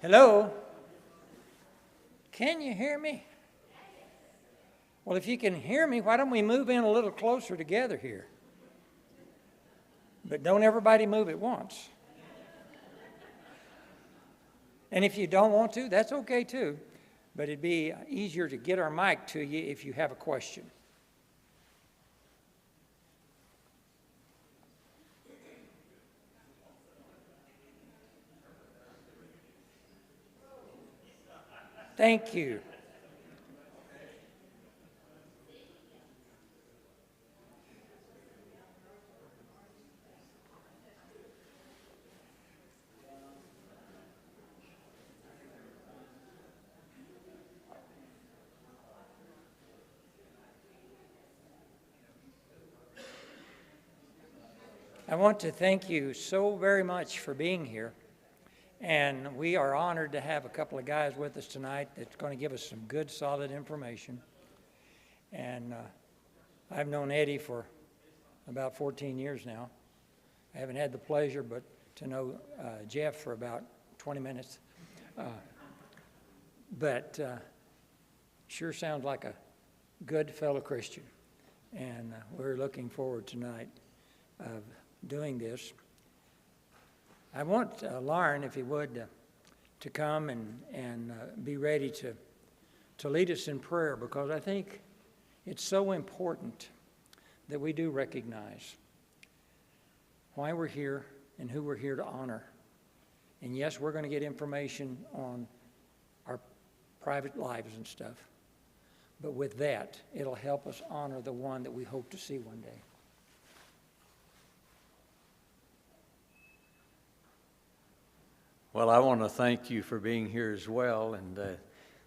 Hello? Can you hear me? Well, if you can hear me, why don't we move in a little closer together here? But don't everybody move at once. And if you don't want to, that's okay too. But it'd be easier to get our mic to you if you have a question. Thank you. I want to thank you so very much for being here. And we are honored to have a couple of guys with us tonight that's going to give us some good, solid information. And I've known Eddie for about 14 years now. I haven't had the pleasure but to know Jeff for about 20 minutes. But sure sounds like a good fellow Christian. And we're looking forward tonight of doing this. I want Lauren, if he would, to come and be ready to lead us in prayer, because I think it's so important that we do recognize why we're here and who we're here to honor. And yes, we're going to get information on our private lives and stuff. But with that, it'll help us honor the one that we hope to see one day. Well, I want to thank you for being here as well, and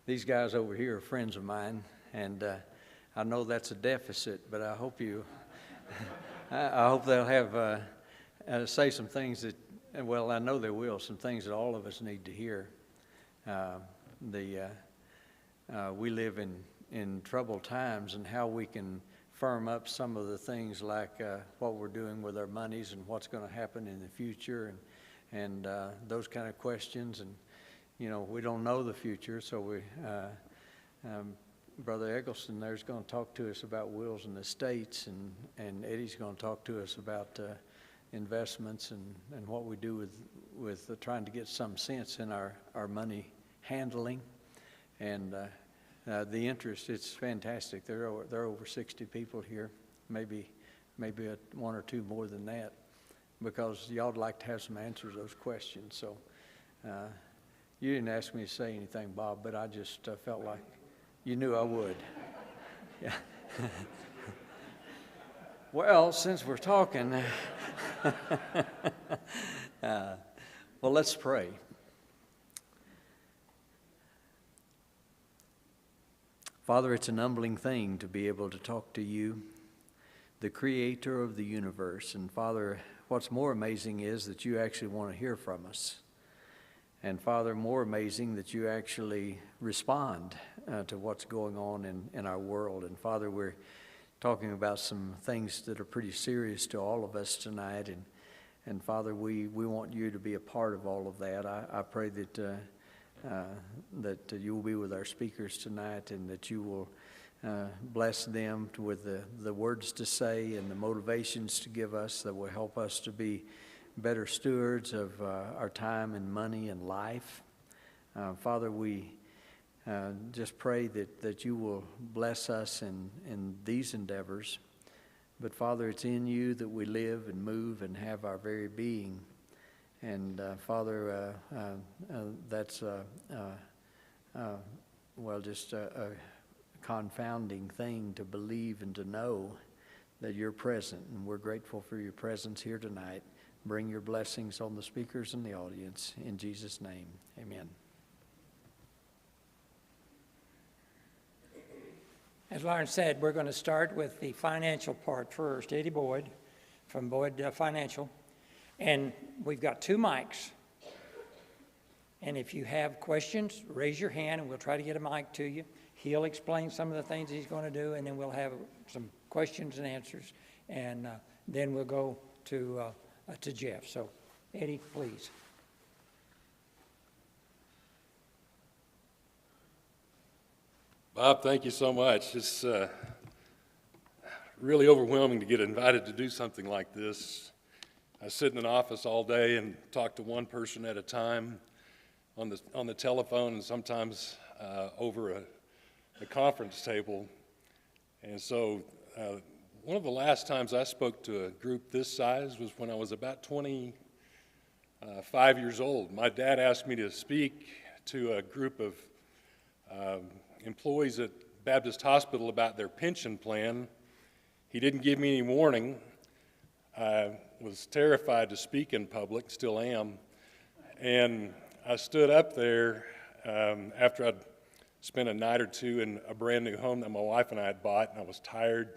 these guys over here are friends of mine, and I know that's a deficit, but I hope I hope they'll have say some things that, well, I know they will, some things that all of us need to hear. We live in troubled times, and how we can firm up some of the things like what we're doing with our monies and what's going to happen in the future, and those kind of questions. And you know, we don't know the future, so Brother Eggleston there's going to talk to us about wills and estates, and Eddie's going to talk to us about investments and what we do with trying to get some sense in our money handling. And the interest, it's fantastic. There are over 60 people here, maybe one or two more than that, because y'all'd like to have some answers to those questions. So you didn't ask me to say anything, Bob, but I just felt like you knew I would. Yeah. Well, since we're talking, well, let's pray. Father, it's an humbling thing to be able to talk to you, the creator of the universe. And Father, what's more amazing is that you actually want to hear from us. And Father, more amazing that you actually respond to what's going on in our world. And Father, we're talking about some things that are pretty serious to all of us tonight. And Father, we want you to be a part of all of that. I pray that you will be with our speakers tonight, and that you will bless them with the words to say and the motivations to give us that will help us to be better stewards of our time and money and life. Father, we just pray that you will bless us in these endeavors. But Father, it's in you that we live and move and have our very being. And Father, that's just a confounding thing to believe and to know that you're present. And we're grateful for your presence here tonight. Bring your blessings on the speakers and the audience. In Jesus' name, amen. As Lauren said, we're going to start with the financial part first. Eddie Boyd from Boyd Financial. And we've got two mics. And if you have questions, raise your hand and we'll try to get a mic to you. He'll explain some of the things he's going to do, and then we'll have some questions and answers. And then we'll go to Jeff. So, Eddie, please. Bob, thank you so much. It's really overwhelming to get invited to do something like this. I sit in an office all day and talk to one person at a time on the telephone, and sometimes over a conference table. And so one of the last times I spoke to a group this size was when I was about 25 years old. My dad asked me to speak to a group of employees at Baptist Hospital about their pension plan. He didn't give me any warning. I was terrified to speak in public, still am. And I stood up there after I'd spent a night or two in a brand new home that my wife and I had bought, and I was tired,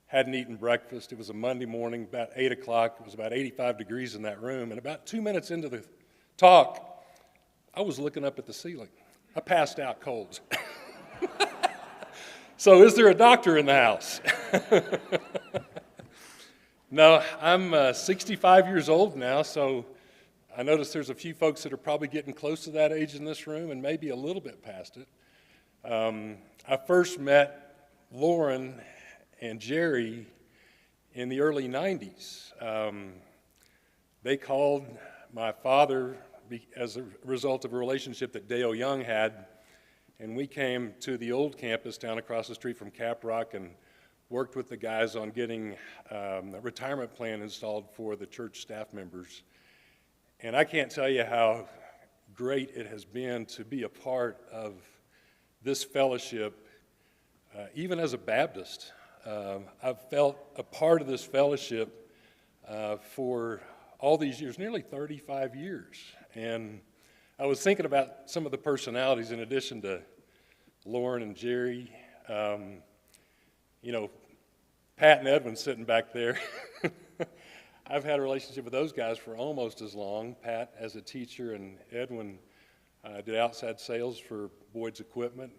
hadn't eaten breakfast. It was a Monday morning, about 8 o'clock. It was about 85 degrees in that room. And about 2 minutes into the talk, I was looking up at the ceiling. I passed out cold. So is there a doctor in the house? No, I'm 65 years old now, so I notice there's a few folks that are probably getting close to that age in this room and maybe a little bit past it. I first met Lauren and Jerry in the early 90s. They called my father as a result of a relationship that Dale Young had, and we came to the old campus down across the street from Caprock and worked with the guys on getting a retirement plan installed for the church staff members. And I can't tell you how great it has been to be a part of this fellowship, even as a Baptist. I've felt a part of this fellowship for all these years, nearly 35 years. And I was thinking about some of the personalities in addition to Lauren and Jerry. You know, Pat and Edwin sitting back there. I've had a relationship with those guys for almost as long. Pat as a teacher, and Edwin did outside sales for Boyd's Equipment.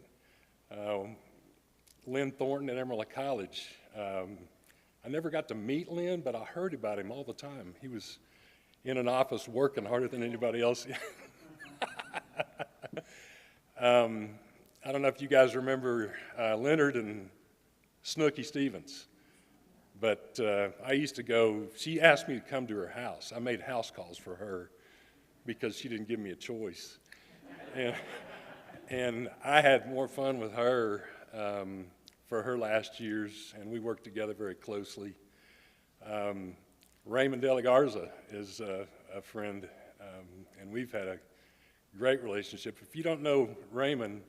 Lynn Thornton at Emerald College. I never got to meet Lynn, but I heard about him all the time. He was in an office working harder than anybody else. I don't know if you guys remember Leonard and Snooky Stevens, but I used to go, she asked me to come to her house. I made house calls for her because she didn't give me a choice. And I had more fun with her for her last years, and we worked together very closely. Raymond De La Garza is a friend, and we've had a great relationship. If you don't know Raymond,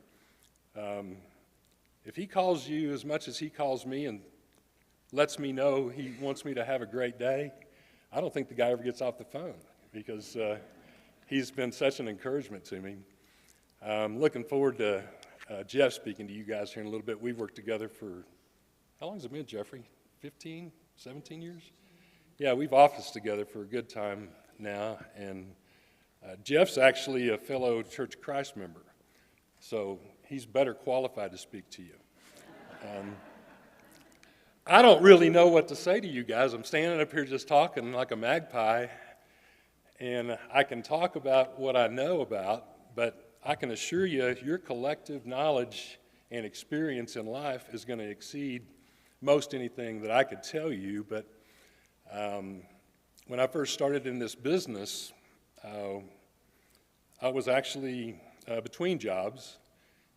if he calls you as much as he calls me and lets me know he wants me to have a great day, I don't think the guy ever gets off the phone because he's been such an encouragement to me. I'm looking forward to Jeff speaking to you guys here in a little bit. We've worked together for, how long has it been, Jeffrey? 15, 17 years? Yeah, we've officed together for a good time now, and Jeff's actually a fellow Church of Christ member, so he's better qualified to speak to you. I don't really know what to say to you guys. I'm standing up here just talking like a magpie, and I can talk about what I know about, but I can assure you your collective knowledge and experience in life is going to exceed most anything that I could tell you. But when I first started in this business, I was actually between jobs.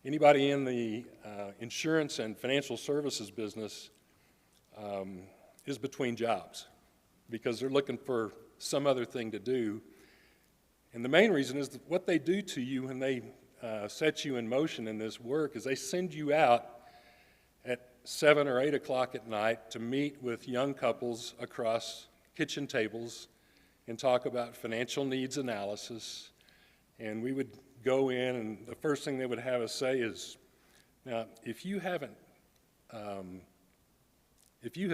Anybody in the insurance and financial services business is between jobs because they're looking for some other thing to do. And the main reason is that what they do to you when they set you in motion in this work is they send you out at 7 or 8 o'clock at night to meet with young couples across kitchen tables and talk about financial needs analysis. And we would go in, and the first thing they would have us say is, now, if you have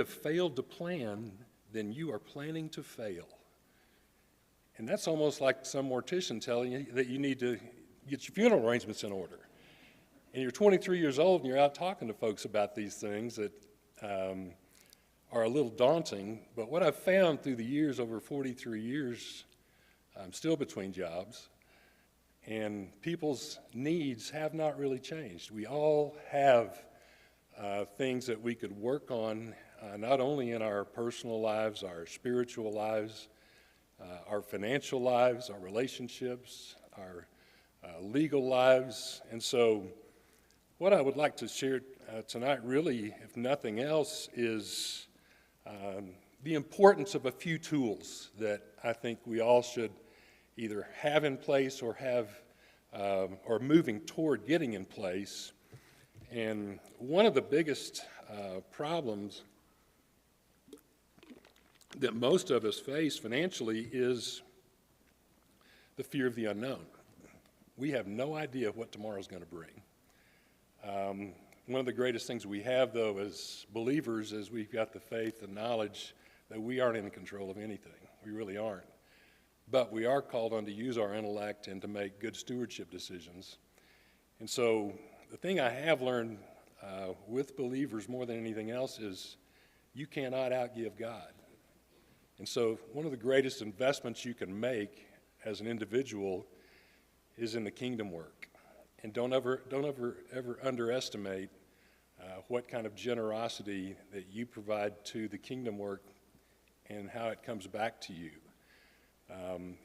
failed to plan, then you are planning to fail. And that's almost like some mortician telling you that you need to get your funeral arrangements in order. And you're 23 years old and you're out talking to folks about these things that are a little daunting. But what I've found through the years, over 43 years, I'm still between jobs, And people's needs have not really changed. We all have things that we could work on, not only in our personal lives, our spiritual lives, our financial lives, our relationships, our legal lives. And so what I would like to share tonight, really, if nothing else, is the importance of a few tools that I think we all should either have in place or have or moving toward getting in place. And one of the biggest problems that most of us face financially is the fear of the unknown. We have no idea what tomorrow's going to bring. One of the greatest things we have, though, as believers, is we've got the faith and knowledge that we aren't in control of anything. We really aren't. But we are called on to use our intellect and to make good stewardship decisions. And so the thing I have learned with believers more than anything else is you cannot outgive God. And so one of the greatest investments you can make as an individual is in the kingdom work. And don't ever underestimate what kind of generosity that you provide to the kingdom work and how it comes back to you.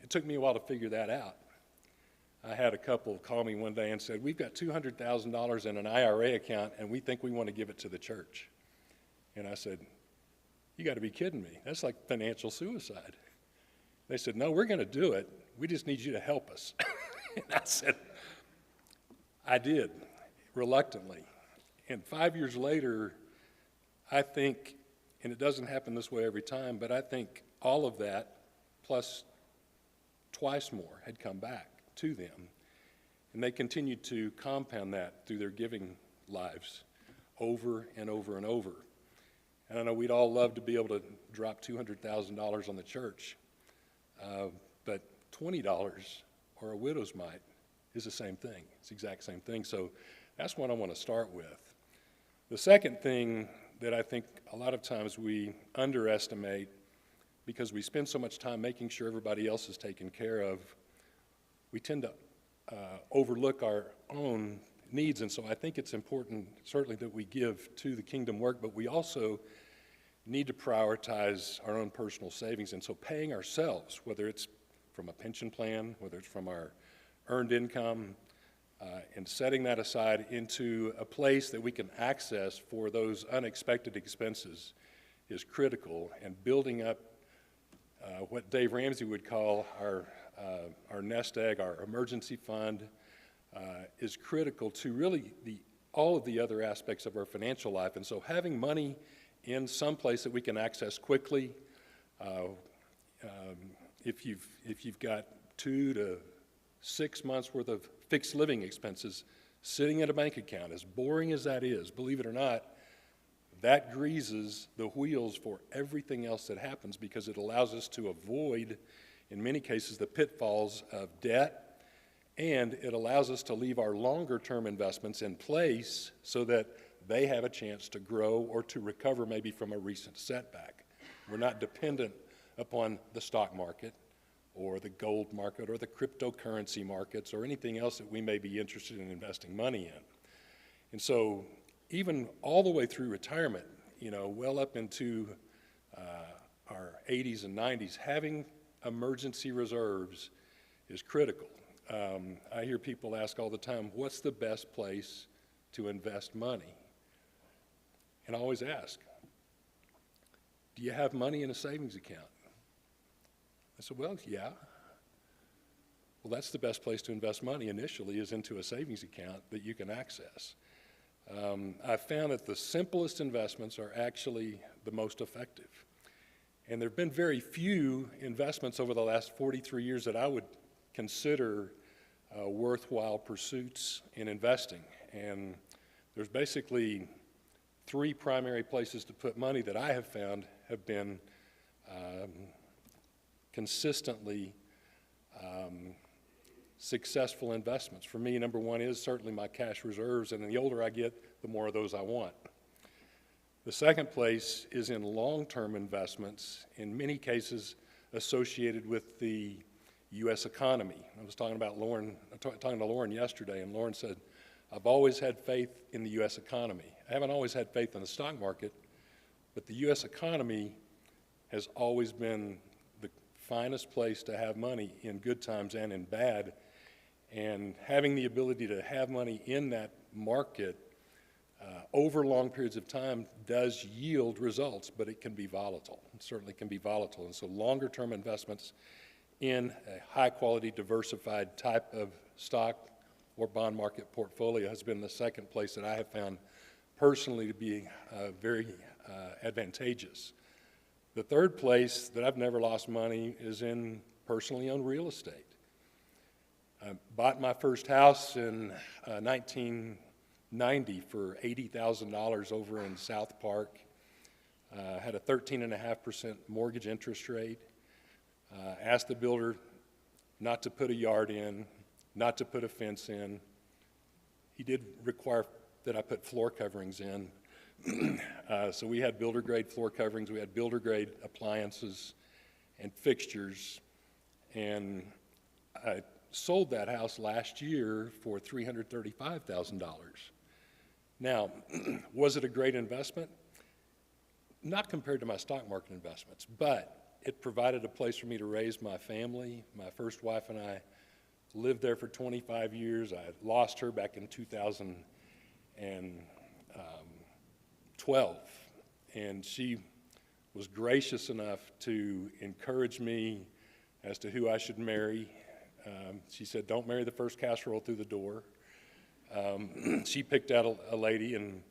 It took me a while to figure that out. I had a couple call me one day and said, we've got $200,000 in an IRA account and we think we want to give it to the church. And I said, you got to be kidding me. That's like financial suicide. They said, no, we're going to do it. We just need you to help us. And I said, I did, reluctantly. And 5 years later, I think, and it doesn't happen this way every time, but I think all of that, plus twice more, had come back to them. And they continued to compound that through their giving lives over and over and over. And I know we'd all love to be able to drop $200,000 on the church, but $20 or a widow's mite is the same thing. It's the exact same thing. So that's what I want to start with. The second thing that I think a lot of times we underestimate, because we spend so much time making sure everybody else is taken care of, we tend to overlook our own needs. And so I think it's important, certainly, that we give to the kingdom work, but we also need to prioritize our own personal savings. And so paying ourselves, whether it's from a pension plan, whether it's from our earned income, and setting that aside into a place that we can access for those unexpected expenses is critical. And building up what Dave Ramsey would call our nest egg, our emergency fund, is critical to really all of the other aspects of our financial life. And so having money in some place that we can access quickly, if you've got 2 to 6 months worth of fixed living expenses sitting in a bank account, as boring as that is, believe it or not, that greases the wheels for everything else that happens, because it allows us to avoid, in many cases, the pitfalls of debt, and it allows us to leave our longer-term investments in place so that they have a chance to grow or to recover maybe from a recent setback. We're not dependent upon the stock market or the gold market or the cryptocurrency markets or anything else that we may be interested in investing money in. And so even all the way through retirement, well up into our 80s and 90s, having emergency reserves is critical. I hear people ask all the time, what's the best place to invest money? And I always ask, do you have money in a savings account? I said, well, yeah. Well, that's the best place to invest money initially, is into a savings account that you can access. I've found that the simplest investments are actually the most effective. And there have been very few investments over the last 43 years that I would consider worthwhile pursuits in investing. And there's basically 3 primary places to put money that I have found have been consistently successful investments. For me, number one is certainly my cash reserves, and the older I get, the more of those I want. The second place is in long-term investments, in many cases associated with the U.S. economy. I was talking to Lauren yesterday, and Lauren said, I've always had faith in the U.S. economy. I haven't always had faith in the stock market, but the U.S. economy has always been the finest place to have money in good times and in bad. And having the ability to have money in that market over long periods of time does yield results, but it can be volatile. It certainly can be volatile. And so longer-term investments in a high-quality, diversified type of stock or bond market portfolio has been the second place that I have found personally to be very advantageous. The third place that I've never lost money is in personally owned real estate. I bought my first house in 1990 for $80,000 over in South Park. Had a 13.5% mortgage interest rate. Asked the builder not to put a yard in, not to put a fence in. He did require that I put floor coverings in. So we had builder grade floor coverings, we had builder grade appliances and fixtures, and I sold that house last year for $335,000. Now, was it a great investment? Not compared to my stock market investments, but it provided a place for me to raise my family. My first wife and I lived there for 25 years. I lost her back in 2012, and she was gracious enough to encourage me as to who I should marry. She said, don't marry the first casserole through the door. She picked out a lady, and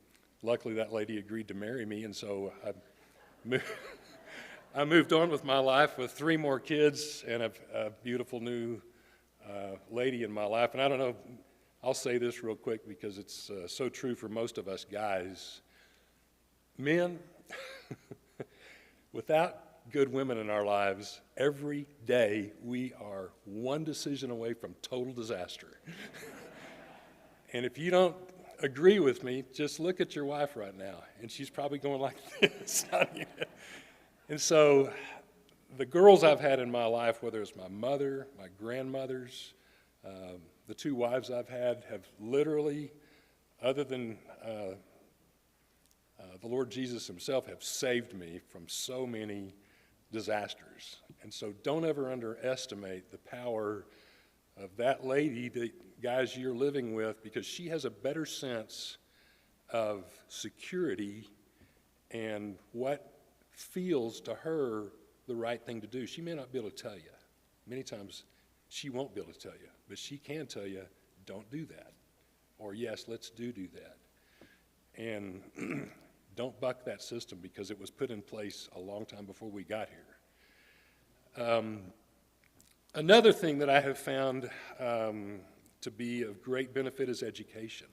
luckily that lady agreed to marry me, and so I moved on with my life with 3 more kids and a beautiful new lady in my life. And I don't know, I'll say this real quick because it's so true for most of us guys. Men, without good women in our lives, every day we are one decision away from total disaster. And if you don't agree with me, just look at your wife right now, and she's probably going like this. And so the girls I've had in my life, whether it's my mother, my grandmothers, the 2 wives I've had, have literally, other than the Lord Jesus himself, have saved me from so many disasters. And so don't ever underestimate the power of that lady that, guys, you're living with, because she has a better sense of security and what feels to her the right thing to do. She may not be able to tell you. Many times she won't be able to tell you, but she can tell you, don't do that. Or yes, let's do that. And don't buck that system because it was put in place a long time before we got here. Another thing that I have found to be of great benefit is education.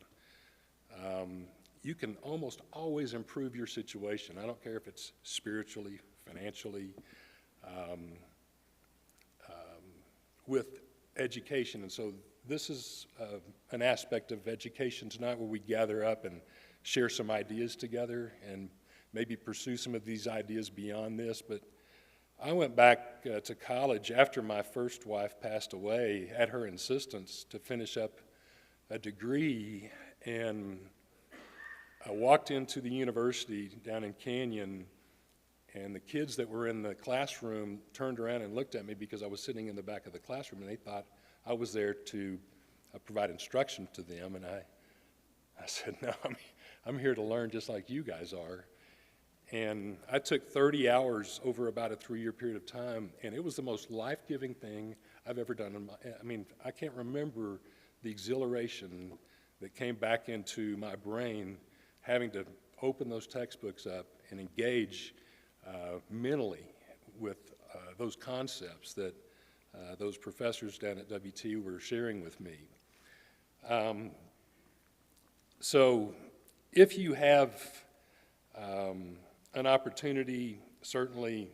You can almost always improve your situation. I don't care if it's spiritually, financially, with education. And so this is an aspect of education tonight where we gather up and share some ideas together and maybe pursue some of these ideas beyond this. But I went back to college after my first wife passed away at her insistence to finish up a degree, and I walked into the university down in Canyon, and the kids that were in the classroom turned around and looked at me because I was sitting in the back of the classroom, and they thought I was there to provide instruction to them. And I said, no, I'm here to learn just like you guys are. And I took 30 hours over about a 3-year period of time, and it was the most life-giving thing I've ever done. I can't remember the exhilaration that came back into my brain having to open those textbooks up and engage mentally with those concepts that those professors down at WT were sharing with me. So if you have an opportunity, certainly,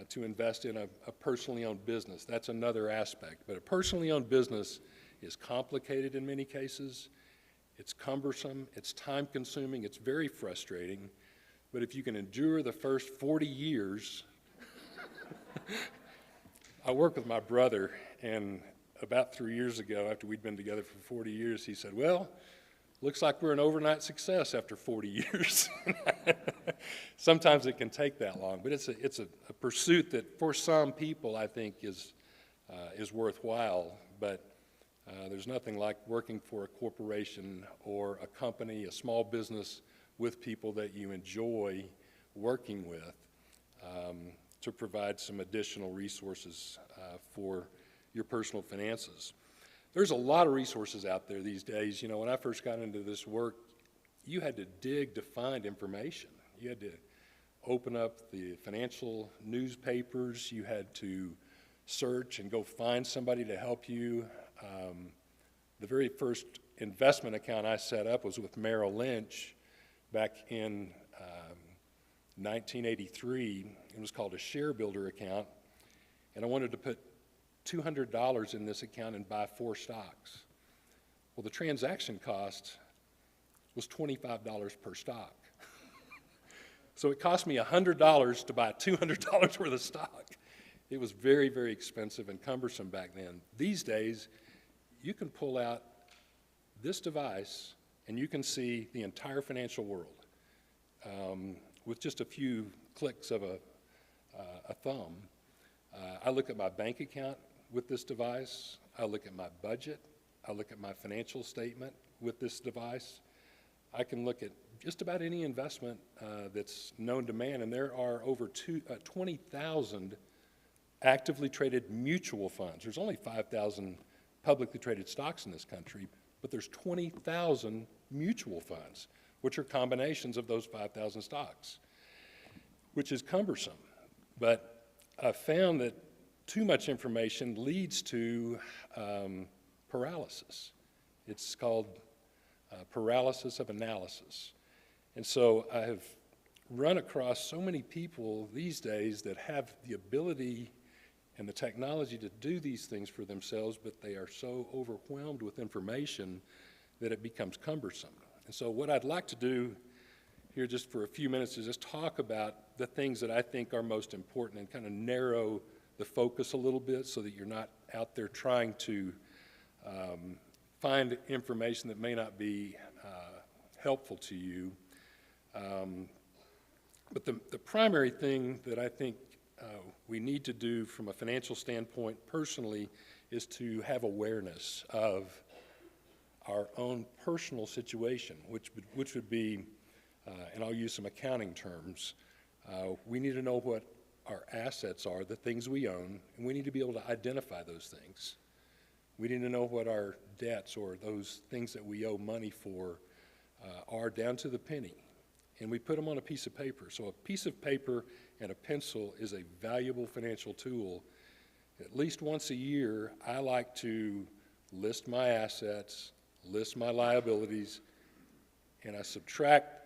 to invest in a personally owned business, that's another aspect. But a personally owned business is complicated in many cases. It's cumbersome, it's time-consuming, it's very frustrating. But if you can endure the first 40 years I work with my brother, and about 3 years ago, after we'd been together for 40 years, he said, well, looks like we're an overnight success after 40 years. Sometimes it can take that long, but it's a pursuit that for some people I think is worthwhile, but there's nothing like working for a corporation or a company, a small business with people that you enjoy working with to provide some additional resources for your personal finances. There's a lot of resources out there these days. You know, when I first got into this work, you had to dig to find information. You had to open up the financial newspapers. You had to search and go find somebody to help you. The very first investment account I set up was with Merrill Lynch back in 1983. It was called a Share Builder account, and I wanted to put $200 in this account and buy 4 stocks. Well, the transaction cost was $25 per stock. So it cost me $100 to buy $200 worth of stock. It was very, very expensive and cumbersome back then. These days, you can pull out this device and you can see the entire financial world with just a few clicks of a thumb. I look at my bank account with this device. I look at my budget. I look at my financial statement with this device. I can look at just about any investment that's known to man, and there are over 20,000 actively traded mutual funds. There's only 5,000 publicly traded stocks in this country, but there's 20,000 mutual funds, which are combinations of those 5,000 stocks, which is cumbersome. But I found that too much information leads to paralysis. It's called paralysis of analysis. And so I have run across so many people these days that have the ability and the technology to do these things for themselves, but they are so overwhelmed with information that it becomes cumbersome. And so what I'd like to do here just for a few minutes is just talk about the things that I think are most important and kind of narrow the focus a little bit so that you're not out there trying to find information that may not be helpful to you. But the primary thing that I think we need to do from a financial standpoint personally is to have awareness of our own personal situation, which would be, and I'll use some accounting terms, we need to know what our assets are, the things we own, and we need to be able to identify those things. We need to know what our debts or those things that we owe money for are down to the penny. And we put them on a piece of paper. So a piece of paper and a pencil is a valuable financial tool. At least once a year, I like to list my assets, list my liabilities, and I subtract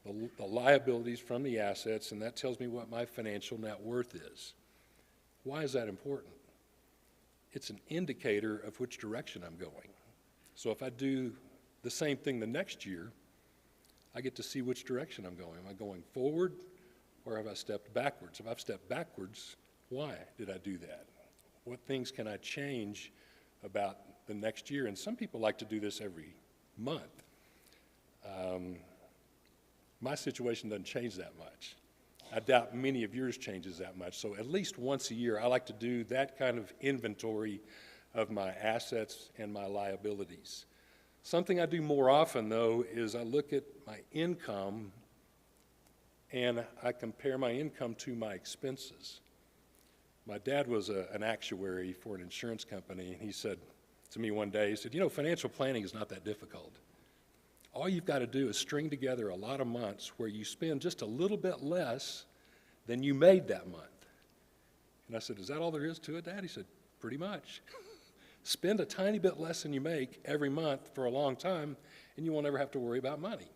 the liabilities from the assets, and that tells me what my financial net worth is. Why is that important? It's an indicator of which direction I'm going. So if I do the same thing the next year, I get to see which direction I'm going. Am I going forward, or have I stepped backwards? If I've stepped backwards, why did I do that? What things can I change about the next year? And some people like to do this every month. My situation doesn't change that much. I doubt many of yours changes that much. So at least once a year, I like to do that kind of inventory of my assets and my liabilities. Something I do more often, though, is I look at my income and I compare my income to my expenses. My dad was an actuary for an insurance company, and he said to me one day, he said, you know, financial planning is not that difficult. All you've got to do is string together a lot of months where you spend just a little bit less than you made that month. And I said, is that all there is to it, Dad? He said, pretty much. Spend a tiny bit less than you make every month for a long time, and you won't ever have to worry about money.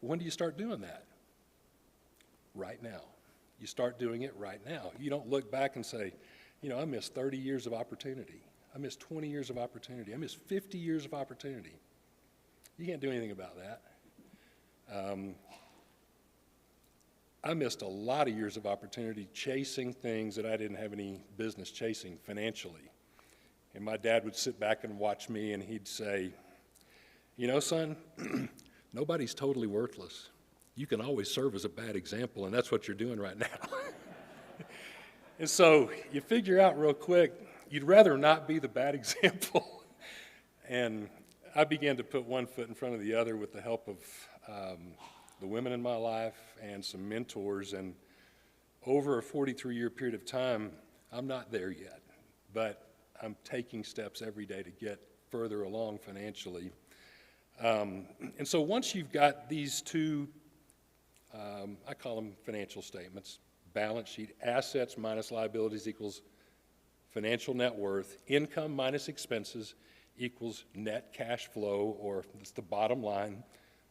When do you start doing that? Right now. You start doing it right now. You don't look back and say, you know, I missed 30 years of opportunity. I missed 20 years of opportunity. I missed 50 years of opportunity. You can't do anything about that. I missed a lot of years of opportunity chasing things that I didn't have any business chasing financially. And my dad would sit back and watch me, and he'd say, you know, son, nobody's totally worthless. You can always serve as a bad example, and that's what you're doing right now. And so you figure out real quick, you'd rather not be the bad example. And I began to put one foot in front of the other with the help of the women in my life and some mentors. And over a 43-year period of time, I'm not there yet, but I'm taking steps every day to get further along financially. And so once you've got these two, I call them financial statements, balance sheet, assets minus liabilities equals financial net worth, income minus expenses equals net cash flow, or it's the bottom line,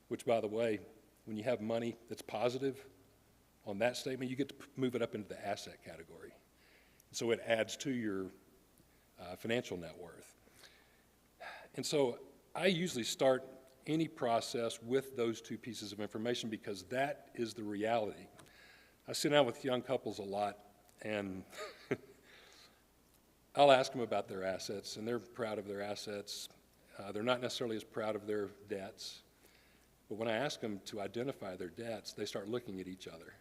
which, by the way, when you have money that's positive on that statement, you get to move it up into the asset category. So it adds to your financial net worth. And so I usually start any process with those two pieces of information because that is the reality. I sit down with young couples a lot, and I'll ask them about their assets, and they're proud of their assets. They're not necessarily as proud of their debts. But when I ask them to identify their debts, they start looking at each other.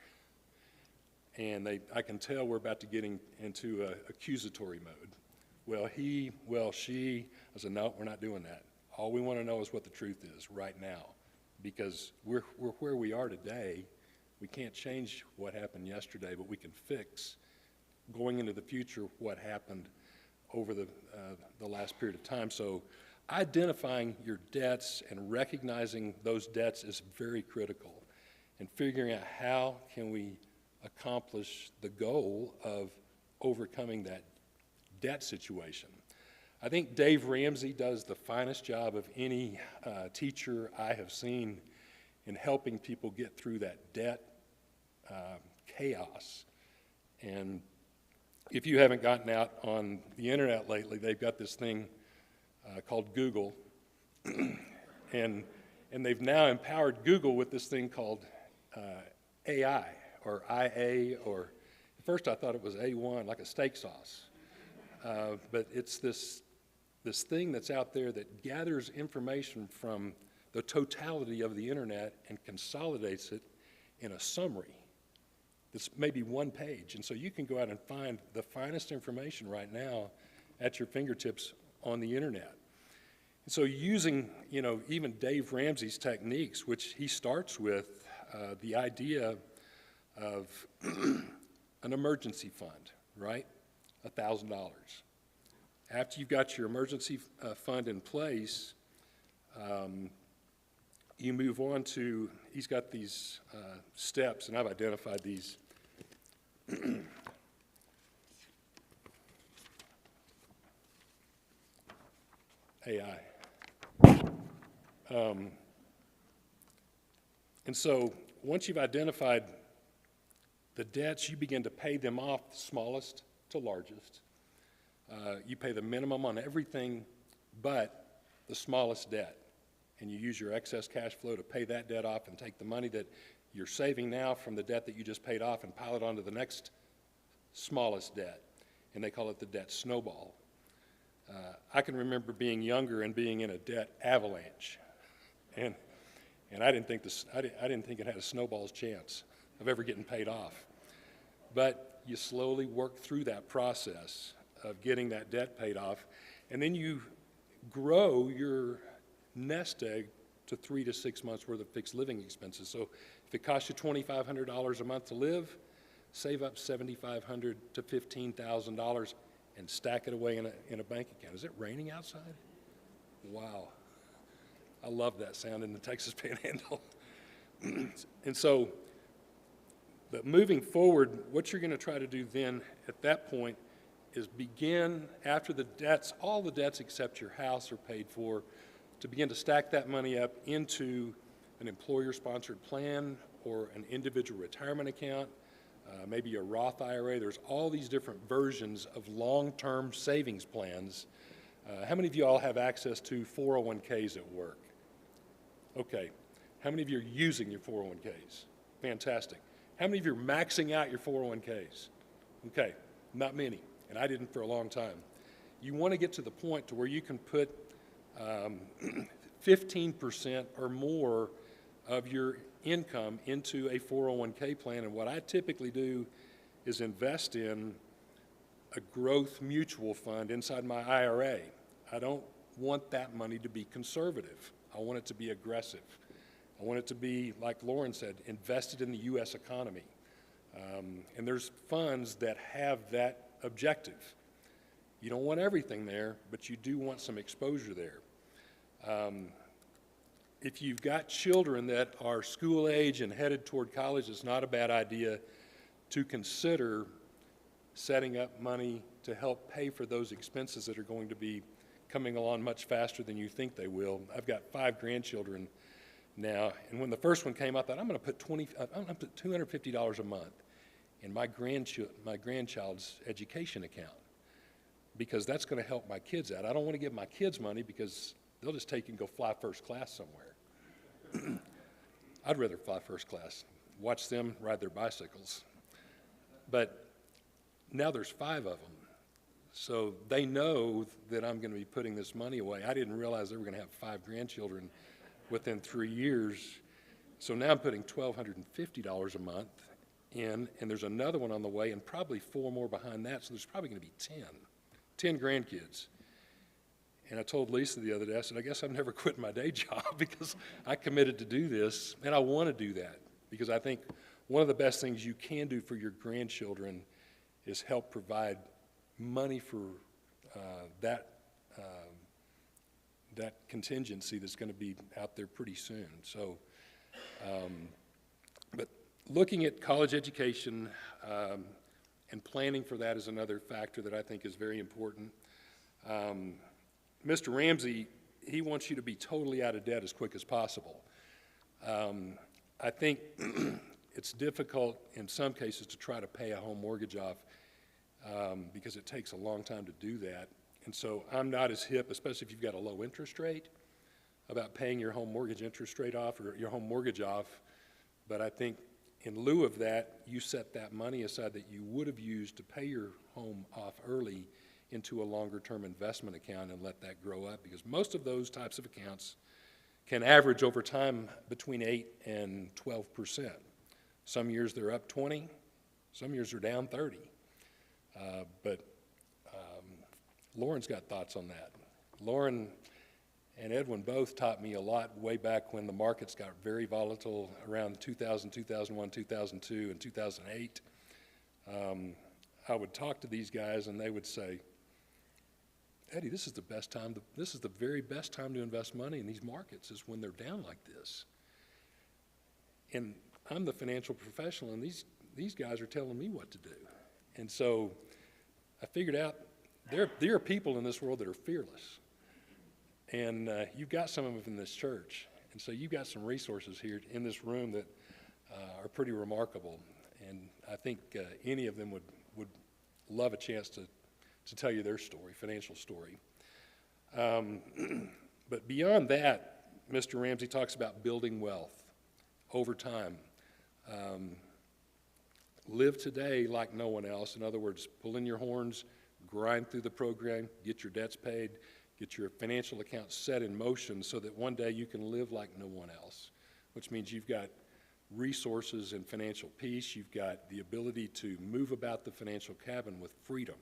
And I can tell we're about to get into an accusatory mode. Well, he, well, she. I said, no, we're not doing that. All we want to know is what the truth is right now, because we're where we are today. We can't change what happened yesterday, but we can fix, going into the future, what happened over the last period of time. So identifying your debts and recognizing those debts is very critical, and figuring out how can we accomplish the goal of overcoming that debt situation. I think Dave Ramsey does the finest job of any teacher I have seen in helping people get through that debt chaos. And if you haven't gotten out on the internet lately, they've got this thing called Google, and they've now empowered Google with this thing called AI, or IA, or at first I thought it was A1, like a steak sauce. But it's this thing that's out there that gathers information from the totality of the internet and consolidates it in a summary. It's maybe one page, and so you can go out and find the finest information right now at your fingertips on the internet. And so using, even Dave Ramsey's techniques, which he starts with the idea of an emergency fund, right? $1,000. After you've got your emergency fund in place, you move on to, he's got these steps, and I've identified these. AI. And so once you've identified the debts, you begin to pay them off, smallest to largest. You pay the minimum on everything but the smallest debt. And you use your excess cash flow to pay that debt off and take the money that you're saving now from the debt that you just paid off and pile it onto the next smallest debt. And they call it the debt snowball. I can remember being younger and being in a debt avalanche. And I didn't think it had a snowball's chance of ever getting paid off. But you slowly work through that process of getting that debt paid off, and then you grow your nest egg to 3 to 6 months worth of fixed living expenses. So if it costs you $2,500 a month to live, save up $7,500 to $15,000 and stack it away in a bank account. Is it raining outside? Wow. I love that sound in the Texas Panhandle. And so, but moving forward, what you're going to try to do then at that point is begin, after the debts, all the debts except your house are paid for, to begin to stack that money up into an employer-sponsored plan or an individual retirement account, maybe a Roth IRA. There's all these different versions of long-term savings plans. How many of you all have access to 401ks at work? Okay. How many of you are using your 401ks? Fantastic. How many of you are maxing out your 401ks? Okay, not many, and I didn't for a long time. You want to get to the point to where you can put 15% or more of your income into a 401k plan, and what I typically do is invest in a growth mutual fund inside my IRA. I don't want that money to be conservative. I want it to be aggressive. I want it to be, like Lauren said, invested in the U.S. economy. And there's funds that have that objective. You don't want everything there, but you do want some exposure there. If you've got children that are school age and headed toward college, it's not a bad idea to consider setting up money to help pay for those expenses that are going to be coming along much faster than you think they will. I've got 5 grandchildren now, and when the first one came, I thought I'm going to put $250 a month in my grandchild's education account, because that's going to help my kids out. I don't want to give my kids money because they'll just take and go fly first class somewhere. I'd rather fly first class, watch them ride their bicycles. But now there's 5 of them, so they know that I'm going to be putting this money away. I didn't realize they were going to have 5 grandchildren within 3 years. So now I'm putting $1,250 a month in, and there's another one on the way, and probably 4 more behind that, so there's probably going to be 10 grandkids. And I told Lisa the other day, I said, I guess I'm never quitting my day job because I committed to do this, and I want to do that, because I think one of the best things you can do for your grandchildren is help provide money for that contingency that's going to be out there pretty soon. So, but looking at college education and planning for that is another factor that I think is very important. Mr. Ramsey, he wants you to be totally out of debt as quick as possible. I think it's difficult in some cases to try to pay a home mortgage off because it takes a long time to do that. And so I'm not as hip, especially if you've got a low interest rate, about paying your home mortgage interest rate off or your home mortgage off. But I think in lieu of that, you set that money aside that you would have used to pay your home off early into a longer term investment account and let that grow up, because most of those types of accounts can average over time between 8 and 12%. Some years they're up 20, some years they're down 30. But Lauren's got thoughts on that. Lauren and Edwin both taught me a lot way back when the markets got very volatile around 2000, 2001, 2002, and 2008. I would talk to these guys and they would say, Eddie, this is the best time, this is the very best time to invest money in these markets, is when they're down like this. And I'm the financial professional, and these guys are telling me what to do. And so I figured out there are people in this world that are fearless. And you've got some of them in this church. And so you've got some resources here in this room that are pretty remarkable. And I think any of them would love a chance to tell you their story, financial story. But beyond that, Mr. Ramsey talks about building wealth over time. Live today like no one else. In other words, pull in your horns, grind through the program, get your debts paid, get your financial accounts set in motion so that one day you can live like no one else, which means you've got resources and financial peace. You've got the ability to move about the financial cabin with freedom.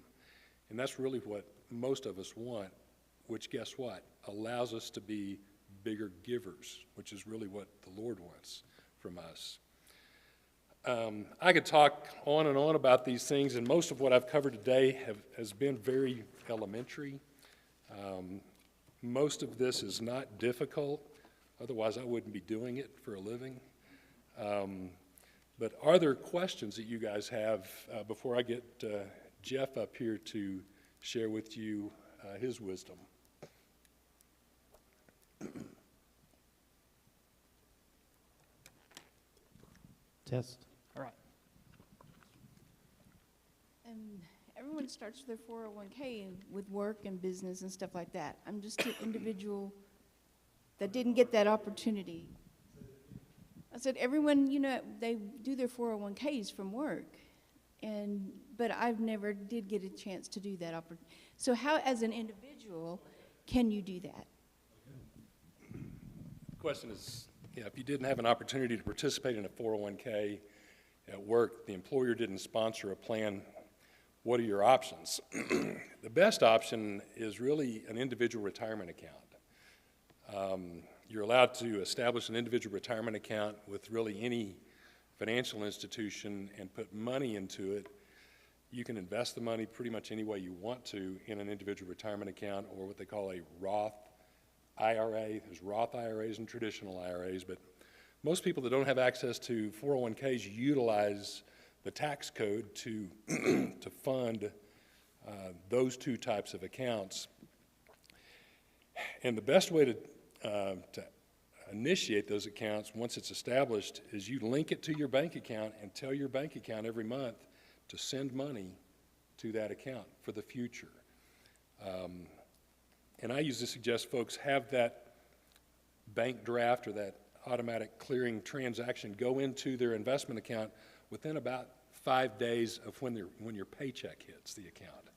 And that's really what most of us want, which, guess what, allows us to be bigger givers, which is really what the Lord wants from us. I could talk on and on about these things, and most of what I've covered today has been very elementary. Most of this is not difficult, otherwise I wouldn't be doing it for a living. But are there questions that you guys have before I get Jeff up here to share with you his wisdom? Test. All right. Everyone starts their 401k with work and business and stuff like that. I'm just an individual that didn't get that opportunity. I said, everyone, you know, they do their 401ks from work. But I've never did get a chance to do that. So how, as an individual, can you do that? The question is, if you didn't have an opportunity to participate in a 401k at work, the employer didn't sponsor a plan, what are your options? The best option is really an individual retirement account. You're allowed to establish an individual retirement account with really any financial institution and put money into it. You can invest the money pretty much any way you want to in an individual retirement account, or what they call a Roth IRA. There's Roth IRAs and traditional IRAs, but most people that don't have access to 401ks utilize the tax code to, to fund those two types of accounts. And the best way to initiate those accounts once it's established is you link it to your bank account and tell your bank account every month to send money to that account for the future. And I usually suggest folks have that bank draft or that automatic clearing transaction go into their investment account within about 5 days of when your paycheck hits the account.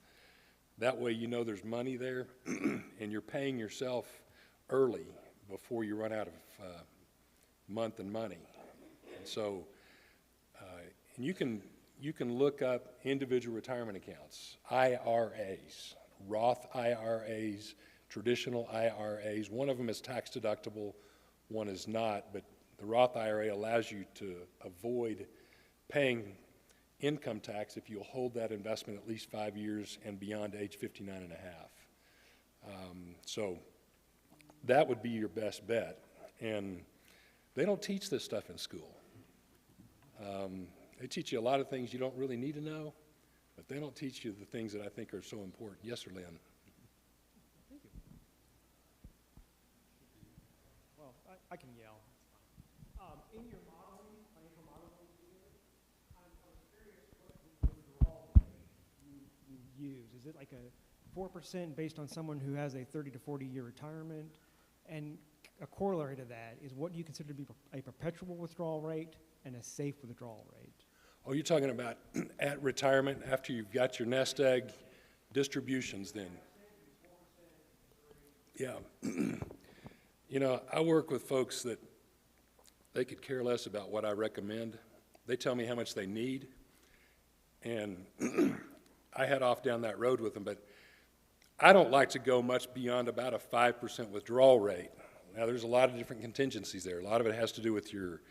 That way you know there's money there and you're paying yourself early before you run out of month and money. And so, and you can look up individual retirement accounts, IRAs, Roth IRAs, traditional IRAs. One of them is tax deductible, one is not, but the Roth IRA allows you to avoid paying income tax if you'll hold that investment at least 5 years and beyond age 59 and a half. So that would be your best bet. And they don't teach this stuff in school. They teach you a lot of things you don't really need to know, but they don't teach you the things that I think are so important. Yes, sir, Lynn? Thank you. Well, I can yell. In your modeling, financial modeling, I was curious what the withdrawal rate you use. Is it like a 4% based on someone who has a 30 to 40-year retirement? And a corollary to that is, what do you consider to be a perpetual withdrawal rate and a safe withdrawal rate? Oh, you're talking about at retirement after you've got your nest egg distributions then? Yeah. You know, I work with folks that they could care less about what I recommend. They tell me how much they need, and I head off down that road with them, but I don't like to go much beyond about a 5% withdrawal rate. Now, there's a lot of different contingencies there. A lot of it has to do with your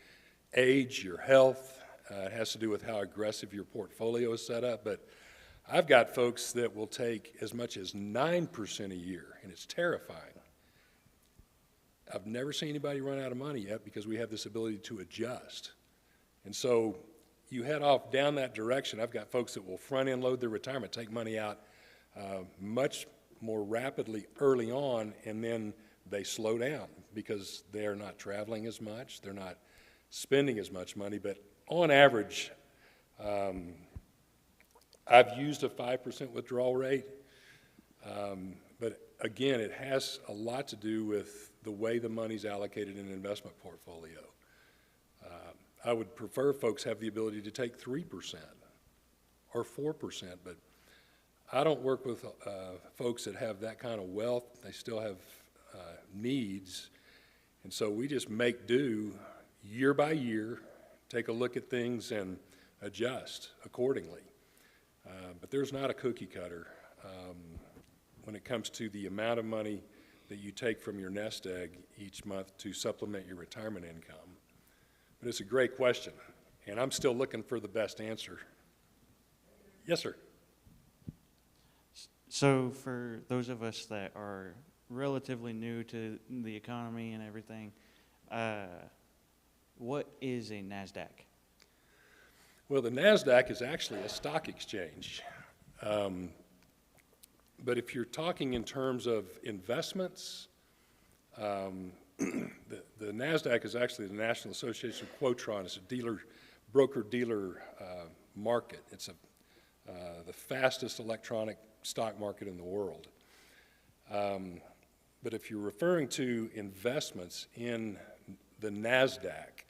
age, your health. It has to do with how aggressive your portfolio is set up. But I've got folks that will take as much as 9% a year, and it's terrifying. I've never seen anybody run out of money yet because we have this ability to adjust. And so you head off down that direction. I've got folks that will front-end load their retirement, take money out much more rapidly early on, and then they slow down because they're not traveling as much, they're not spending as much money. But on average, I've used a 5% withdrawal rate, but again, it has a lot to do with the way the money's allocated in an investment portfolio. I would prefer folks have the ability to take 3% or 4%, but I don't work with folks that have that kind of wealth. They still have needs, and so we just make do year by year, take a look at things and adjust accordingly. But there's not a cookie cutter when it comes to the amount of money that you take from your nest egg each month to supplement your retirement income. But it's a great question, and I'm still looking for the best answer. Yes, sir. So for those of us that are relatively new to the economy and everything, what is a NASDAQ? Well, the NASDAQ is actually a stock exchange. But if you're talking in terms of investments, the NASDAQ is actually the National Association of Quotron. It's a broker-dealer market. It's the fastest electronic stock market in the world. But if you're referring to investments in the NASDAQ,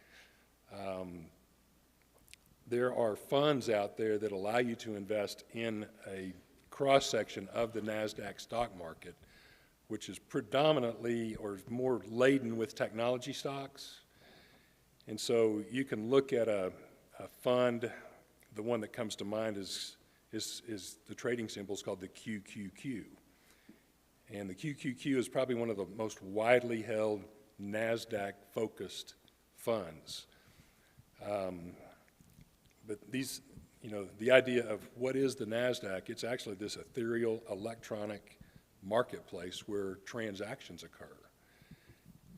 There are funds out there that allow you to invest in a cross-section of the NASDAQ stock market, which is predominantly or more laden with technology stocks. And so you can look at a fund, the one that comes to mind is the trading symbol is called the QQQ. And the QQQ is probably one of the most widely held NASDAQ-focused funds. But these, the idea of what is the NASDAQ, it's actually this ethereal electronic marketplace where transactions occur.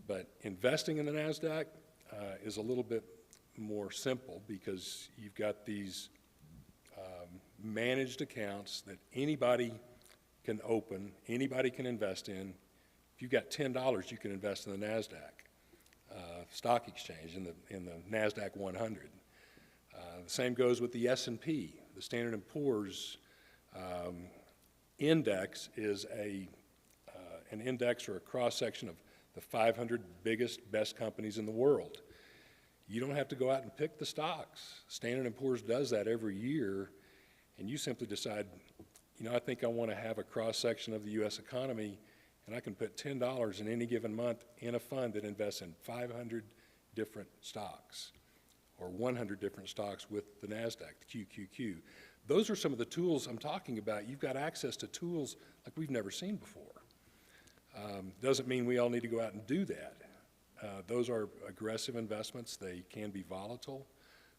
But investing in the NASDAQ is a little bit more simple because you've got these managed accounts that anybody can open, anybody can invest in. If you've got $10, you can invest in the NASDAQ stock exchange, in the NASDAQ 100. The same goes with the S&P. The Standard & Poor's index is an index or a cross-section of the 500 biggest, best companies in the world. You don't have to go out and pick the stocks. Standard & Poor's does that every year, and you simply decide, I think I want to have a cross-section of the U.S. economy, and I can put $10 in any given month in a fund that invests in 500 different stocks or 100 different stocks with the NASDAQ, the QQQ. Those are some of the tools I'm talking about. You've got access to tools like we've never seen before. Doesn't mean we all need to go out and do that. Those are aggressive investments. They can be volatile,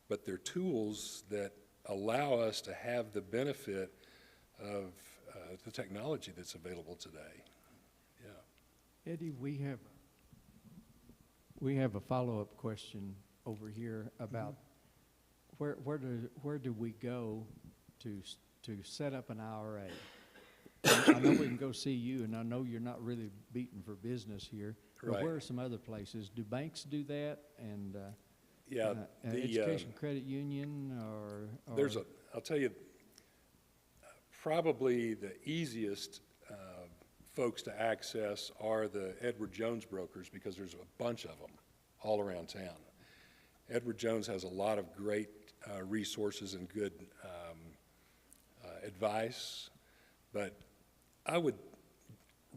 but they're tools that allow us to have the benefit of the technology that's available today. Yeah. Eddie, we have a follow-up question over here about where do we go to set up an IRA? I know we can go see you, and I know you're not really beaten for business here. But Right. where are some other places? Do banks do that? And Yeah, education credit union or I'll tell you, probably the easiest folks to access are the Edward Jones brokers because there's a bunch of them all around town. Edward Jones has a lot of great resources and good advice, but I would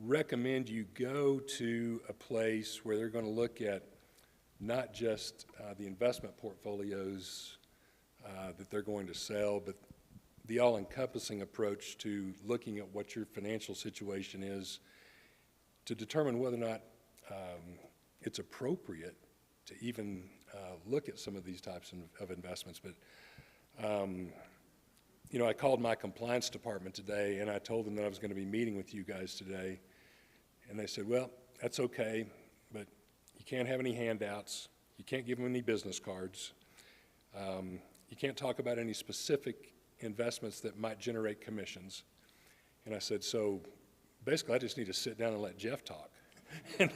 recommend you go to a place where they're going to look at not just the investment portfolios that they're going to sell, but the all-encompassing approach to looking at what your financial situation is to determine whether or not it's appropriate to even look at some of these types of investments. But, I called my compliance department today, and I told them that I was going to be meeting with you guys today. And they said, well, that's okay, but you can't have any handouts. You can't give them any business cards. You can't talk about any specific investments that might generate commissions. And I said, so basically I just need to sit down and let Jeff talk. And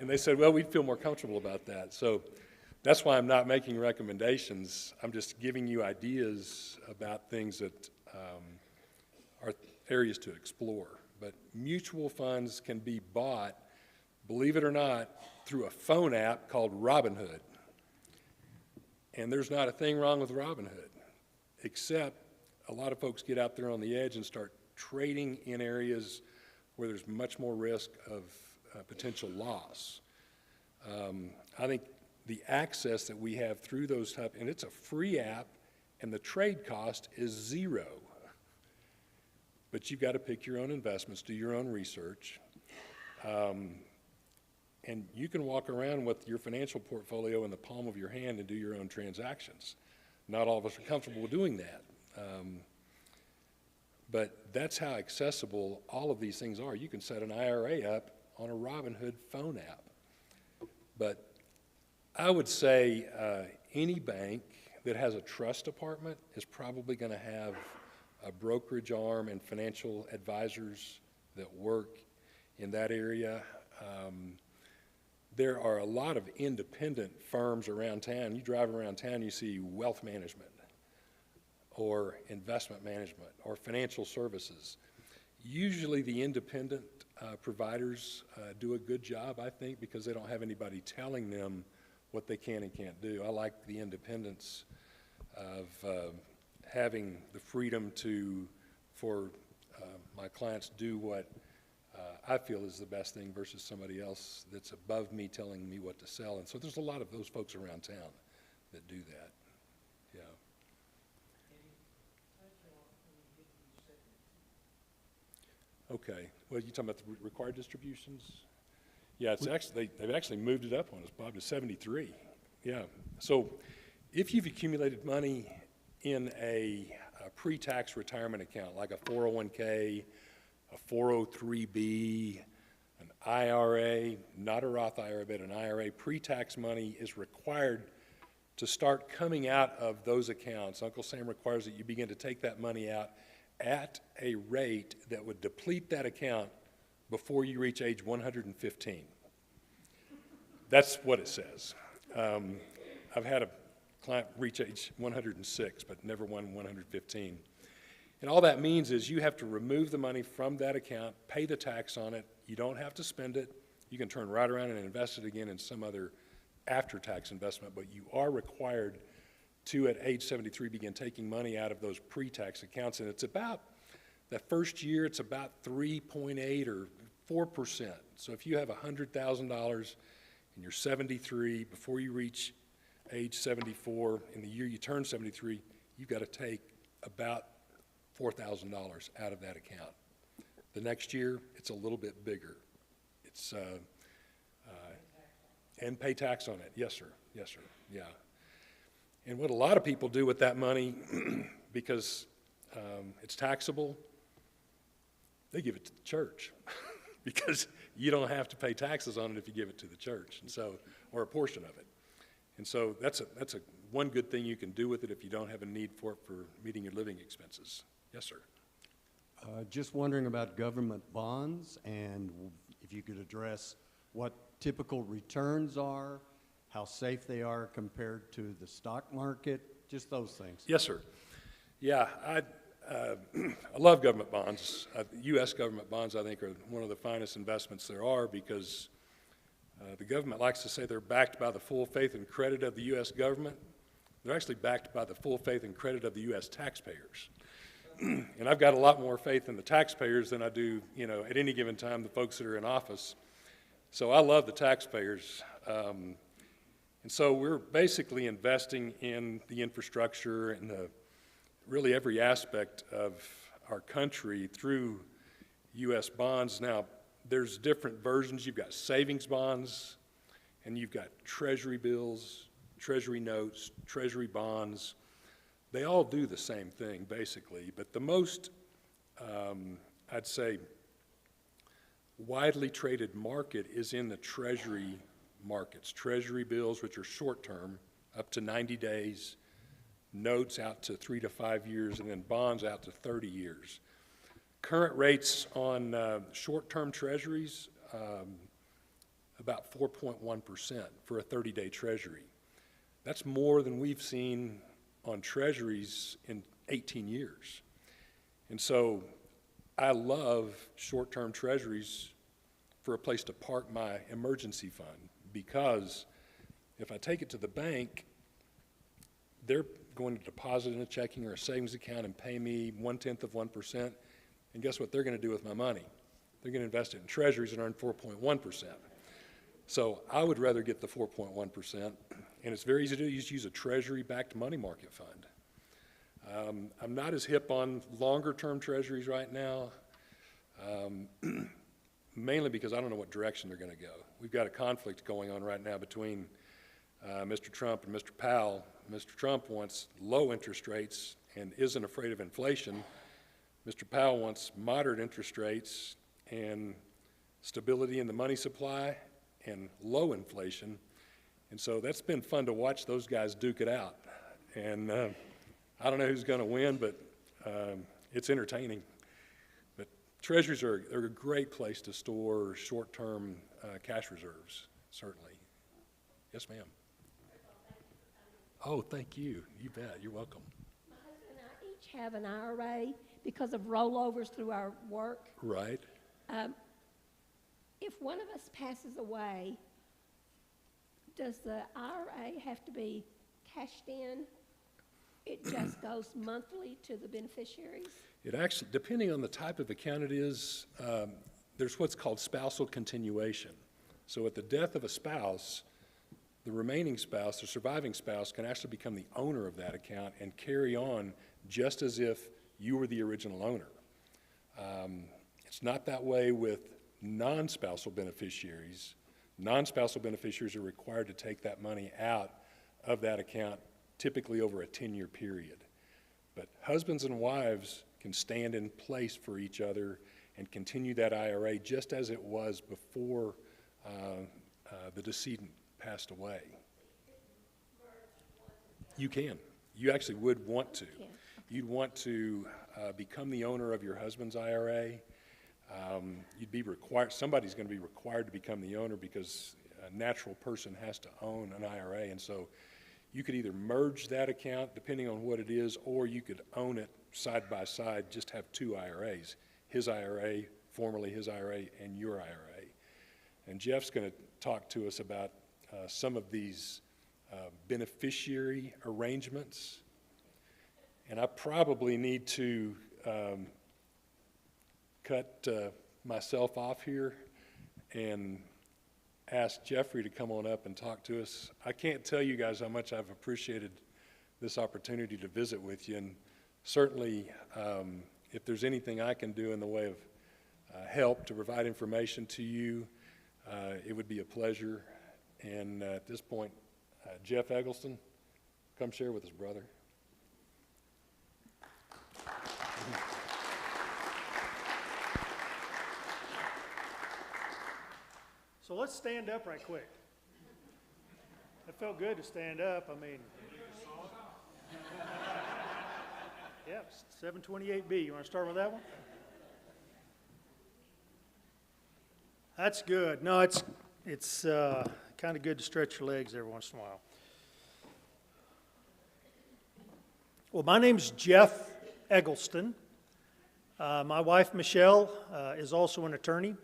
they said, well, we'd feel more comfortable about that. So that's why I'm not making recommendations. I'm just giving you ideas about things that are areas to explore. But mutual funds can be bought, believe it or not, through a phone app called Robinhood. And there's not a thing wrong with Robinhood, except a lot of folks get out there on the edge and start trading in areas where there's much more risk of potential loss. I think the access that we have through those type, and it's a free app, and the trade cost is zero. But you've got to pick your own investments, do your own research, and you can walk around with your financial portfolio in the palm of your hand and do your own transactions. Not all of us are comfortable with doing that. But that's how accessible all of these things are. You can set an IRA up on a Robinhood phone app. But I would say any bank that has a trust department is probably going to have a brokerage arm and financial advisors that work in that area. There are a lot of independent firms around town. You drive around town, you see wealth management or investment management or financial services. Usually the independent providers do a good job, I think, because they don't have anybody telling them what they can and can't do. I like the independence of having the freedom for my clients do what I feel is the best thing versus somebody else that's above me telling me what to sell. And so there's a lot of those folks around town that do that. Yeah. Okay. Well, you talking about the required distributions? Yeah, it's actually, they've actually moved it up on us, Bob, to 73. Yeah. So if you've accumulated money in a pre-tax retirement account, like a 401k, a 403b, an IRA, not a Roth IRA, but an IRA, pre-tax money is required to start coming out of those accounts. Uncle Sam requires that you begin to take that money out at a rate that would deplete that account before you reach age 115. That's what it says. I've had a client reach age 106, but never won 115. And all that means is you have to remove the money from that account, pay the tax on it. You don't have to spend it. You can turn right around and invest it again in some other after-tax investment, but you are required to, at age 73, begin taking money out of those pre-tax accounts. And it's about, that first year, it's about 3.8 or 4%. So if you have $100,000 and you're 73, before you reach age 74, in the year you turn 73, you've got to take about $4,000 out of that account. The next year, it's a little bit bigger. It's, and pay tax on it. Yes, sir. Yes, sir. Yeah. And what a lot of people do with that money, because it's taxable, they give it to the church because you don't have to pay taxes on it if you give it to the church, and so, or a portion of it. And so that's a one good thing you can do with it if you don't have a need for it for meeting your living expenses. Yes, sir. Just wondering about government bonds, and if you could address what typical returns are, how safe they are compared to the stock market, just those things. Yes, sir. Yeah, I love government bonds. U.S. government bonds, I think, are one of the finest investments there are because the government likes to say they're backed by the full faith and credit of the U.S. government. They're actually backed by the full faith and credit of the U.S. taxpayers. And I've got a lot more faith in the taxpayers than I do, at any given time, the folks that are in office. So I love the taxpayers. And so we're basically investing in the infrastructure and really every aspect of our country through U.S. bonds. Now, there's different versions. You've got savings bonds, and you've got treasury bills, treasury notes, treasury bonds. They all do the same thing, basically, but the most, I'd say, widely traded market is in the treasury markets. Treasury bills, which are short-term, up to 90 days, notes out to 3 to 5 years, and then bonds out to 30 years. Current rates on short-term treasuries, about 4.1% for a 30-day treasury. That's more than we've seen on treasuries in 18 years. And so I love short-term treasuries for a place to park my emergency fund because if I take it to the bank, they're going to deposit in a checking or a savings account and pay me 1/10%. And guess what they're going to do with my money? They're going to invest it in treasuries and earn 4.1%. So I would rather get the 4.1%, and it's very easy to do. You just use a treasury-backed money market fund. I'm not as hip on longer-term treasuries right now, mainly because I don't know what direction they're going to go. We've got a conflict going on right now between Mr. Trump and Mr. Powell. Mr. Trump wants low interest rates and isn't afraid of inflation. Mr. Powell wants moderate interest rates and stability in the money supply and low inflation. And so that's been fun to watch those guys duke it out. And I don't know who's going to win, but it's entertaining. But treasuries are a great place to store short-term cash reserves, certainly. Yes, ma'am. Oh, thank you. You bet. You're welcome. My husband and I each have an IRA because of rollovers through our work. Right. If one of us passes away, does the IRA have to be cashed in? It just goes monthly to the beneficiaries? It actually, depending on the type of account it is, there's what's called spousal continuation. So at the death of a spouse, the remaining spouse, the surviving spouse, can actually become the owner of that account and carry on just as if you were the original owner. It's not that way with non-spousal beneficiaries. Non-spousal beneficiaries are required to take that money out of that account, typically over a 10-year period. But husbands and wives can stand in place for each other and continue that IRA just as it was before the decedent passed away. You can. You actually would want to. You'd want to become the owner of your husband's IRA. You'd be required, somebody's going to be required to become the owner because a natural person has to own an IRA. And so you could either merge that account, depending on what it is, or you could own it side by side, just have two IRAs. His IRA, formerly his IRA, and your IRA. And Jeff's going to talk to us about some of these beneficiary arrangements. And I probably need to cut myself off here and ask Jeffrey to come on up and talk to us. I can't tell you guys how much I've appreciated this opportunity to visit with you, and certainly if there's anything I can do in the way of help to provide information to you, it would be a pleasure. And at this point, Jeff Eggleston, come share with us, brother. So let's stand up right quick. It felt good to stand up. I mean, yep, 728B. You want to start with that one? That's good. No, it's kind of good to stretch your legs every once in a while. Well, my name's Jeff Eggleston. My wife, Michelle, is also an attorney.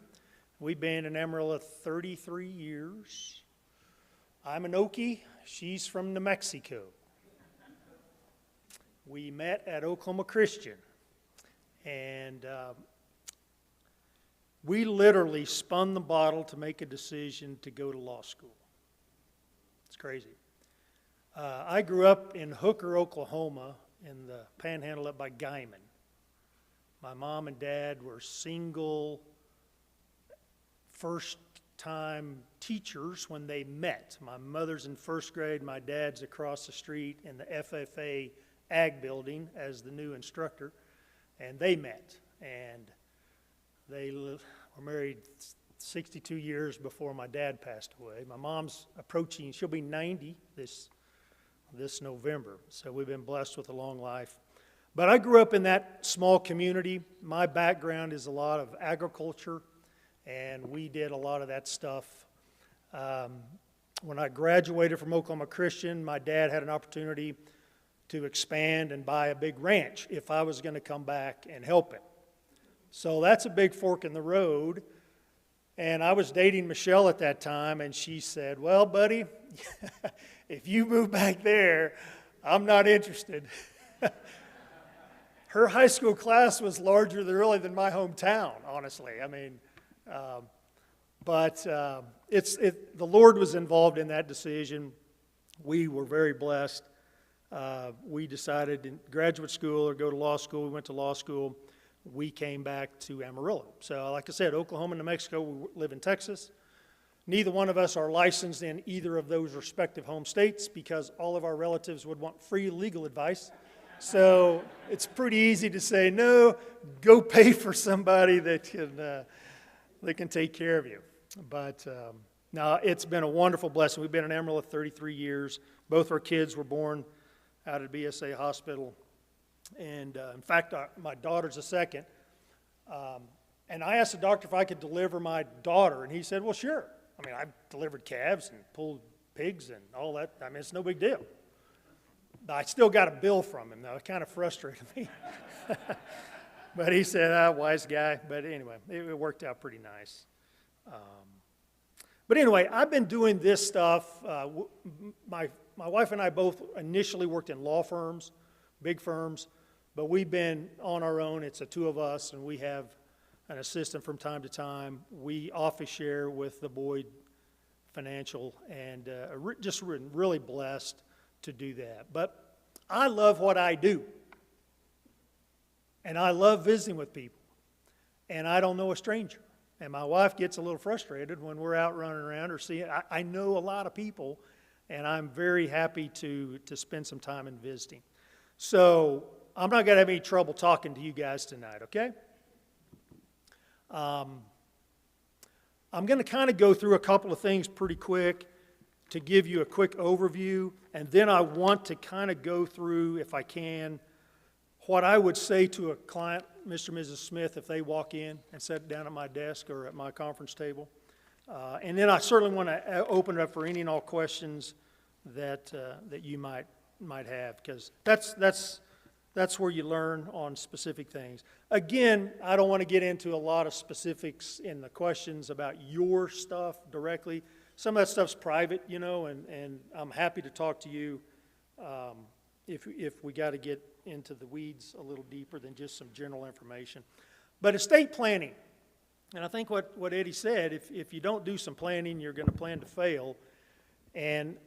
We've been in Amarillo 33 years. I'm an Okie. She's from New Mexico. We met at Oklahoma Christian, and we literally spun the bottle to make a decision to go to law school. It's crazy. I grew up in Hooker, Oklahoma, in the panhandle up by Guyman. My mom and dad were single, first-time teachers when they met. My mother's in first grade, my dad's across the street in the FFA Ag building as the new instructor, and they met. And they were married 62 years before my dad passed away. My mom's approaching, she'll be 90 this November, so we've been blessed with a long life. But I grew up in that small community. My background is a lot of agriculture, and we did a lot of that stuff. When I graduated from Oklahoma Christian, my dad had an opportunity to expand and buy a big ranch if I was going to come back and help him. So that's a big fork in the road. And I was dating Michelle at that time, and she said, well, buddy, if you move back there, I'm not interested. Her high school class was larger than my hometown, honestly. I mean, the Lord was involved in that decision. We were very blessed. We decided in graduate school or go to law school. We went to law school. We came back to Amarillo. So like I said, Oklahoma and New Mexico, we live in Texas. Neither one of us are licensed in either of those respective home states because all of our relatives would want free legal advice. So it's pretty easy to say, no, go pay for somebody that can take care of you. But no, it's been a wonderful blessing. We've been in Amarillo 33 years. Both our kids were born out at BSA Hospital. And in fact, my daughter's the second. And I asked the doctor if I could deliver my daughter, and he said, well, sure. I mean, I've delivered calves and pulled pigs and all that. I mean, it's no big deal. I still got a bill from him, though. It kind of frustrated me. But he said, wise guy. But anyway, it worked out pretty nice. But anyway, I've been doing this stuff. My wife and I both initially worked in law firms, big firms, but we've been on our own. It's the two of us, and we have an assistant from time to time. We office share with the Boyd Financial, and just really blessed to do that. But I love what I do, and I love visiting with people, and I don't know a stranger. And my wife gets a little frustrated when we're out running around or seeing. I know a lot of people, and I'm very happy to spend some time in visiting. So I'm not going to have any trouble talking to you guys tonight, okay? I'm going to kind of go through a couple of things pretty quick to give you a quick overview, and then I want to kind of go through, if I can, what I would say to a client, Mr. and Mrs. Smith, if they walk in and sit down at my desk or at my conference table. And then I certainly want to open it up for any and all questions that you might have, because that's where you learn on specific things. Again, I don't want to get into a lot of specifics in the questions about your stuff directly. Some of that stuff's private, you know, and I'm happy to talk to you if we got to get into the weeds a little deeper than just some general information. But estate planning, and I think what Eddie said, if you don't do some planning, you're going to plan to fail. And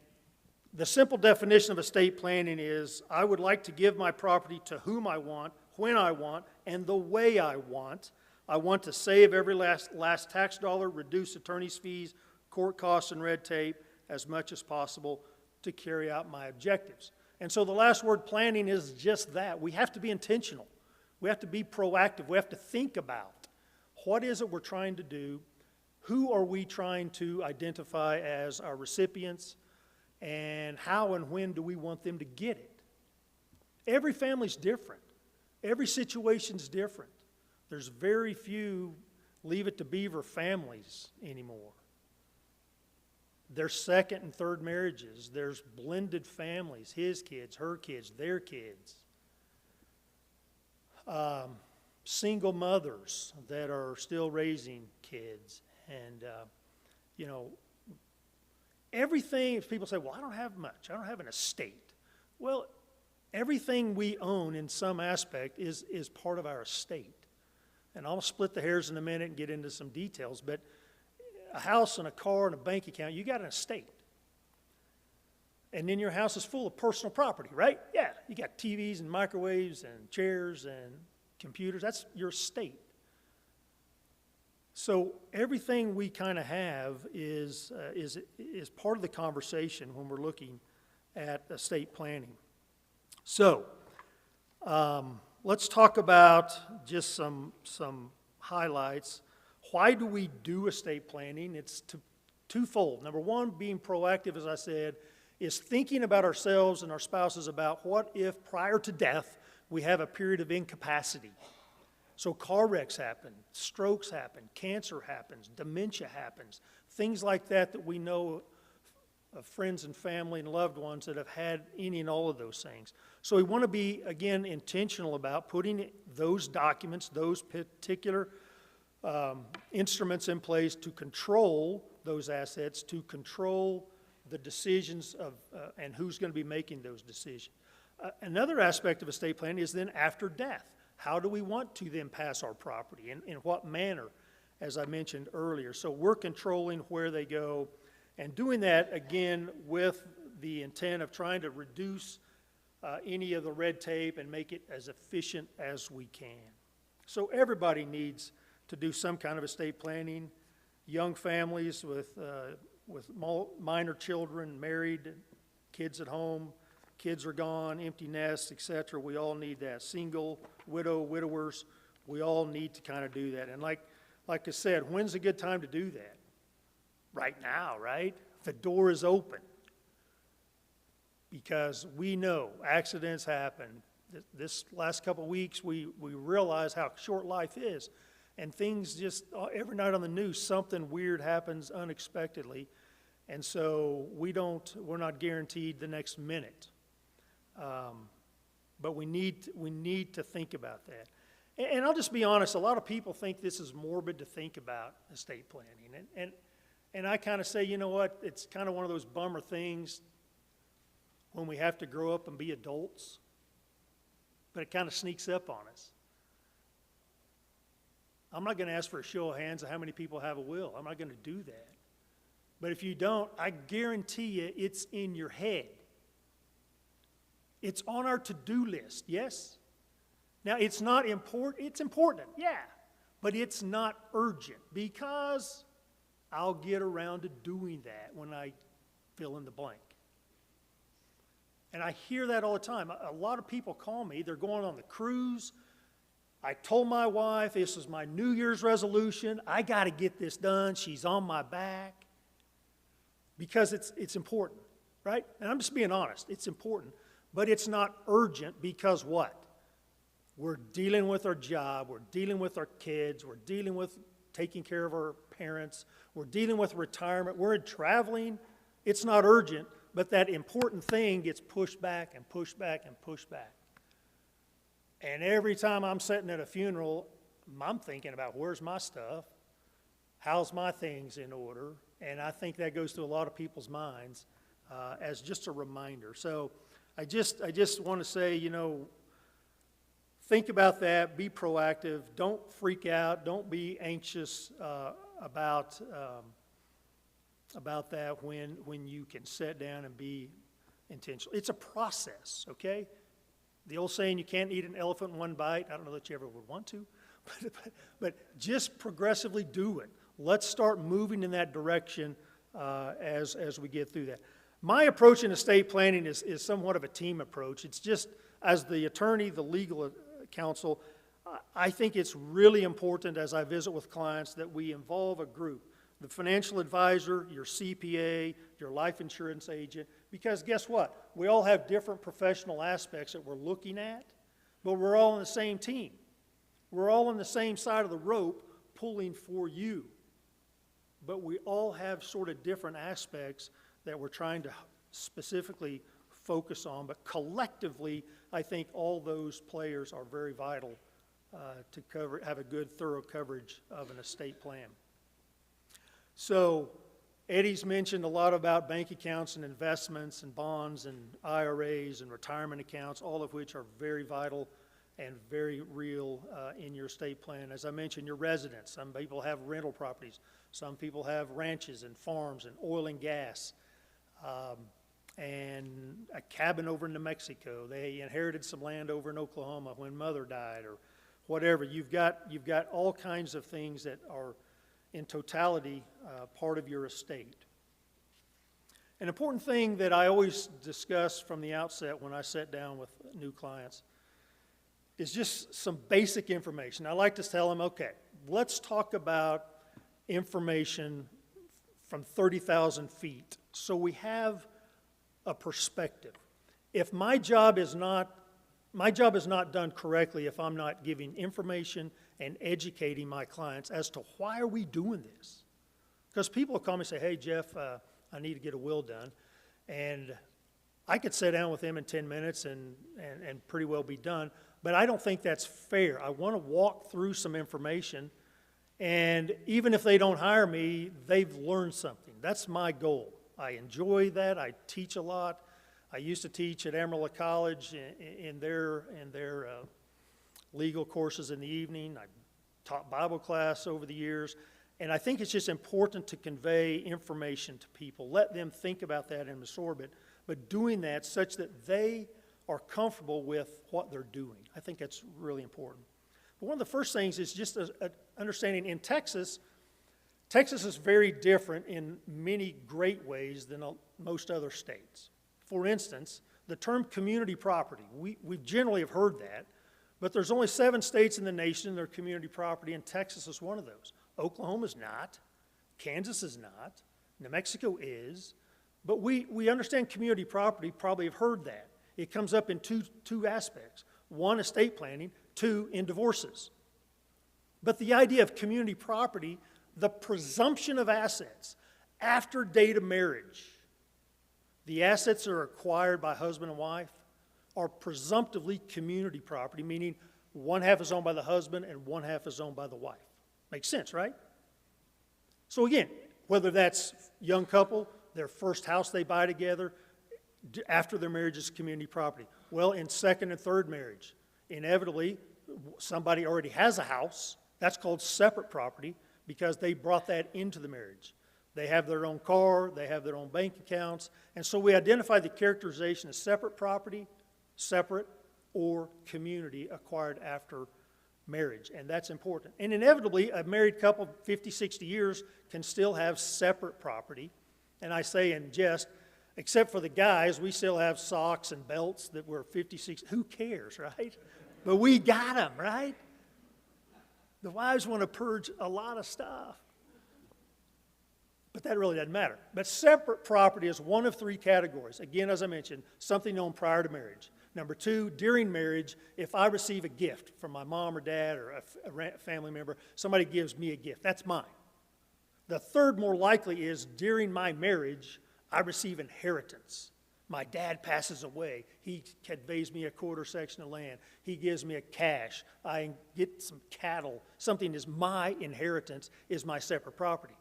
the simple definition of estate planning is, I would like to give my property to whom I want, when I want, and the way I want. I want to save every last tax dollar, reduce attorney's fees, court costs, and red tape as much as possible to carry out my objectives. And so the last word, planning, is just that. We have to be intentional. We have to be proactive. We have to think about what is it we're trying to do, who are we trying to identify as our recipients, and how and when do we want them to get it. Every family's different. Every situation's different. There's very few Leave It to Beaver families anymore. There's second and third marriages. There's blended families, his kids, her kids, their kids. Single mothers that are still raising kids. And, you know, everything, if people say, well, I don't have much, I don't have an estate. Well, everything we own in some aspect is part of our estate. And I'll split the hairs in a minute and get into some details, but a house and a car and a bank account, you got an estate. And then your house is full of personal property, right? Yeah, you got TVs and microwaves and chairs and computers. That's your estate. So everything we kind of have is part of the conversation when we're looking at estate planning. So let's talk about just some highlights. Why do we do estate planning? It's twofold. Number one, being proactive, as I said, is thinking about ourselves and our spouses about what if prior to death we have a period of incapacity. So car wrecks happen, strokes happen, cancer happens, dementia happens, things like that we know of friends and family and loved ones that have had any and all of those things. So we want to be, again, intentional about putting those documents, those particular instruments in place to control those assets, to control the decisions of and who's going to be making those decisions. Another aspect of estate planning is then after death. How do we want to then pass our property? In what manner, as I mentioned earlier. So we're controlling where they go and doing that, again, with the intent of trying to reduce any of the red tape and make it as efficient as we can. So everybody needs to do some kind of estate planning. Young families with minor children, married, kids at home, kids are gone, empty nests, etc. We all need that. Single, widow, widowers, we all need to kind of do that. And like I said, when's a good time to do that? Right now, right? The door is open. Because we know accidents happen. This last couple of weeks, we realize how short life is. And things just, every night on the news, something weird happens unexpectedly. And so we're not guaranteed the next minute. But we need to think about that. And I'll just be honest, a lot of people think this is morbid to think about estate planning. And I kind of say, you know what, it's kind of one of those bummer things when we have to grow up and be adults, but it kind of sneaks up on us. I'm not going to ask for a show of hands of how many people have a will. I'm not going to do that. But if you don't, I guarantee you it's in your head. It's on our to-do list, yes? Now, it's not important. It's important, yeah. But it's not urgent because I'll get around to doing that when I fill in the blank. And I hear that all the time. A lot of people call me. They're going on the cruise. I told my wife this is my New Year's resolution. I got to get this done. She's on my back. Because it's important, right? And I'm just being honest. It's important. But it's not urgent because what? We're dealing with our job. We're dealing with our kids. We're dealing with taking care of our parents. We're dealing with retirement. We're traveling. It's not urgent, but that important thing gets pushed back and pushed back and pushed back. And every time I'm sitting at a funeral, I'm thinking about where's my stuff? How's my things in order? And I think that goes through a lot of people's minds as just a reminder. So I just want to say, you know, think about that. Be proactive. Don't freak out. Don't be anxious about that when you can sit down and be intentional. It's a process, okay? The old saying, you can't eat an elephant in one bite. I don't know that you ever would want to, but just progressively do it. Let's start moving in that direction as we get through that. My approach in estate planning is somewhat of a team approach. It's just, as the attorney, the legal counsel, I think it's really important as I visit with clients that we involve a group. The financial advisor, your CPA, your life insurance agent, because guess what? We all have different professional aspects that we're looking at, but we're all on the same team. We're all on the same side of the rope pulling for you. But we all have sort of different aspects that we're trying to specifically focus on. But collectively, I think all those players are very vital to have a good, thorough coverage of an estate plan. So Eddie's mentioned a lot about bank accounts and investments and bonds and IRAs and retirement accounts, all of which are very vital and very real in your estate plan. As I mentioned, your residence. Some people have rental properties. Some people have ranches and farms and oil and gas and a cabin over in New Mexico. They inherited some land over in Oklahoma when mother died or whatever. You've got all kinds of things that are in totality part of your estate. An important thing that I always discuss from the outset when I sit down with new clients is just some basic information. I like to tell them, okay, let's talk about information from 30,000 feet so we have a perspective. If my job is not done correctly if I'm not giving information and educating my clients as to why are we doing this. Because people will call me and say, hey, Jeff, I need to get a will done. And I could sit down with them in 10 minutes and pretty well be done. But I don't think that's fair. I want to walk through some information, and even if they don't hire me, they've learned something. That's my goal. I enjoy that. I teach a lot. I used to teach at Amarillo College in their legal courses in the evening. I taught Bible class over the years. And I think it's just important to convey information to people. Let them think about that and absorb it, but doing that such that they are comfortable with what they're doing. I think that's really important. But one of the first things is just understanding in Texas, Texas is very different in many great ways than most other states. For instance, the term community property, we generally have heard that, but there's only 7 states in the nation that are community property, and Texas is one of those. Oklahoma's not, Kansas is not, New Mexico is, but we understand community property, probably have heard that. It comes up in two aspects. 1, estate planning, 2, in divorces. But the idea of community property, the presumption of assets after date of marriage, the assets that are acquired by husband and wife are presumptively community property, meaning 1/2 is owned by the husband and 1/2 is owned by the wife. Makes sense, right? So again, whether that's young couple, their first house they buy together, after their marriage is community property. Well, in second and third marriage, inevitably, somebody already has a house. That's called separate property because they brought that into the marriage. They have their own car, they have their own bank accounts, and so we identify the characterization as separate property, separate, or community acquired after marriage, and that's important. And inevitably, a married couple, 50, 60 years, can still have separate property. And I say in jest, except for the guys, we still have socks and belts that were 50, 60, who cares, right? But we got them, right? The wives want to purge a lot of stuff. But that really doesn't matter. But separate property is one of three categories. Again, as I mentioned, something known prior to marriage. Number two, during marriage, if I receive a gift from my mom or dad or a family member, somebody gives me a gift, that's mine. The third more likely is during my marriage, I receive inheritance. My dad passes away. He conveys me a quarter section of land. He gives me a cash. I get some cattle. Something is my inheritance, is my separate property.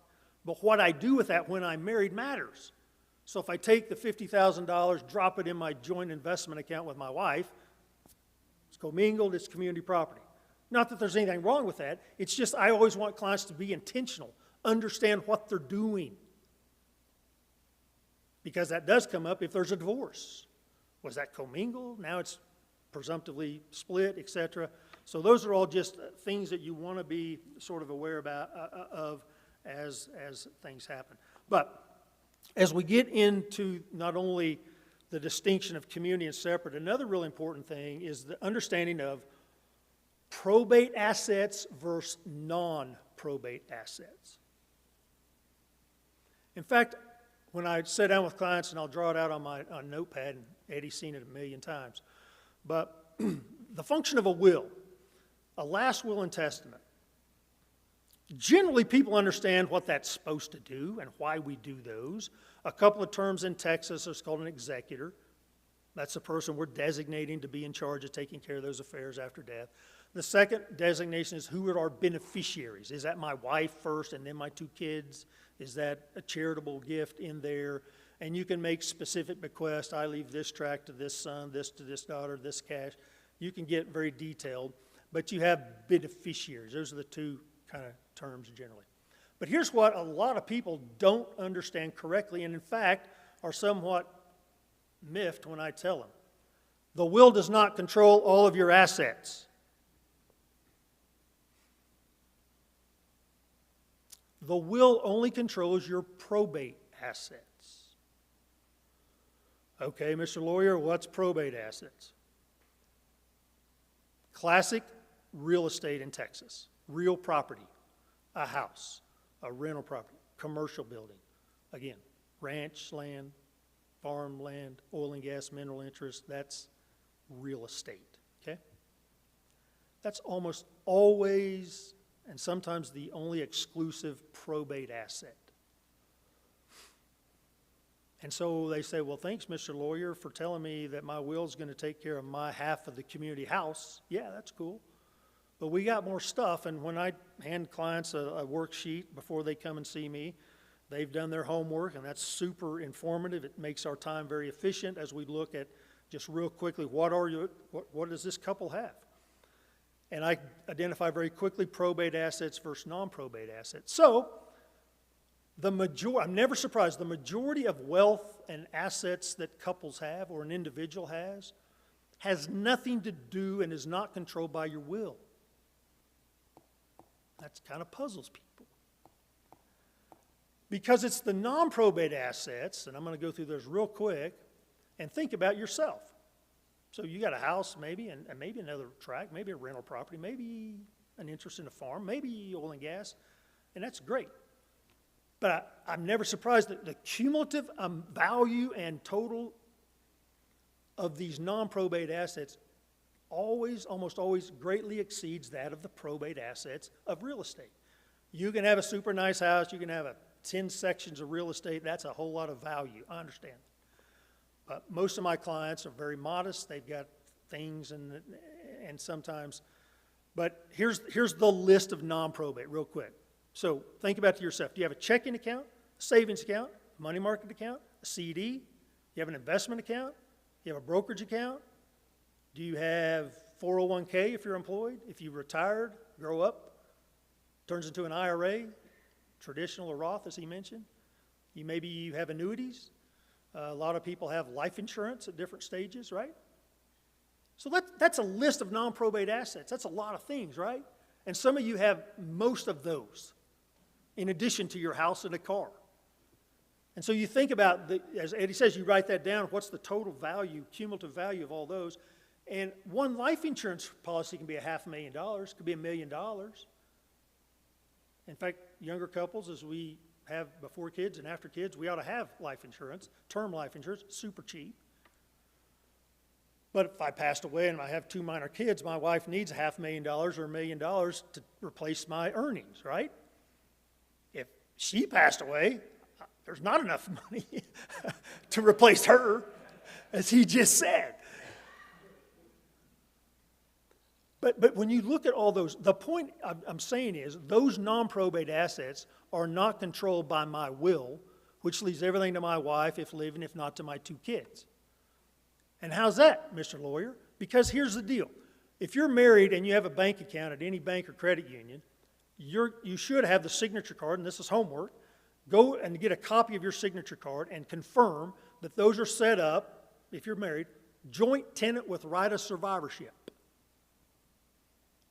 But what I do with that when I'm married matters. So if I take the $50,000, drop it in my joint investment account with my wife, it's commingled, it's community property. Not that there's anything wrong with that. It's just I always want clients to be intentional, understand what they're doing. Because that does come up if there's a divorce. Was that commingled? Now it's presumptively split, etc. So those are all just things that you want to be sort of aware about of as things happen. But as we get into not only the distinction of community and separate, another really important thing is the understanding of probate assets versus non-probate assets. In fact, when I sit down with clients, and I'll draw it out on my notepad, and Eddie's seen it a million times, but the function of a will, a last will and testament, generally people understand what that's supposed to do and why we do those. A couple of terms in Texas is called an executor. That's the person we're designating to be in charge of taking care of those affairs after death. The second designation is who are our beneficiaries. Is that my wife first and then my two kids? Is that a charitable gift in there? And you can make specific bequests. I leave this tract to this son, this to this daughter, this cash. You can get very detailed, but you have beneficiaries. Those are the two kind of terms generally. But here's what a lot of people don't understand correctly, and in fact are somewhat miffed when I tell them. The will does not control all of your assets. The will only controls your probate assets. Okay, Mr. Lawyer, what's probate assets? Classic real estate in Texas. Real property, a house, a rental property, commercial building. Again, ranch land, farm land, oil and gas, mineral interest, that's real estate, okay? That's almost always and sometimes the only exclusive probate asset. And so they say, well, thanks, Mr. Lawyer, for telling me that my will is going to take care of my half of the community house. Yeah, that's cool. But we got more stuff, and when I hand clients a worksheet before they come and see me, they've done their homework, and that's super informative. It makes our time very efficient as we look at just real quickly, what does this couple have? And I identify very quickly probate assets versus non-probate assets. So, I'm never surprised, the majority of wealth and assets that couples have or an individual has nothing to do and is not controlled by your will. That kind of puzzles people. Because it's the non-probate assets, and I'm going to go through those real quick, and think about yourself. So you got a house maybe, and maybe another tract, maybe a rental property, maybe an interest in a farm, maybe oil and gas, and that's great. But I'm never surprised that the cumulative value and total of these non-probate assets almost always greatly exceeds that of the probate assets of real estate. You can have a super nice house, you can have 10 sections of real estate, that's a whole lot of value, I understand. But most of my clients are very modest, they've got things and sometimes, but here's the list of non-probate real quick. So think about it yourself. Do you have a checking account? savings account, money market account, a CD? You have an investment account? You have a brokerage account? Do you have 401k if you're employed? If you retired, grow up, turns into an IRA, traditional or Roth, as he mentioned. Maybe you have annuities. A lot of people have life insurance at different stages, right? So that's a list of non-probate assets. That's a lot of things, right? And some of you have most of those, in addition to your house and a car. And so you think about, as Eddie says, you write that down, what's the total value, cumulative value of all those. And one life insurance policy can be $500,000, could be $1 million. In fact, younger couples, as we have before kids and after kids, we ought to have life insurance, term life insurance, super cheap. But if I passed away and I have 2 minor kids, my wife needs $500,000 or $1 million to replace my earnings, right? If she passed away, there's not enough money to replace her, as he just said. But when you look at all those, the point I'm saying is those non-probate assets are not controlled by my will, which leaves everything to my wife, if living, if not to my 2 kids. And how's that, Mr. Lawyer? Because here's the deal. If you're married and you have a bank account at any bank or credit union, you should have the signature card, and this is homework. Go and get a copy of your signature card and confirm that those are set up, if you're married, joint tenant with right of survivorship.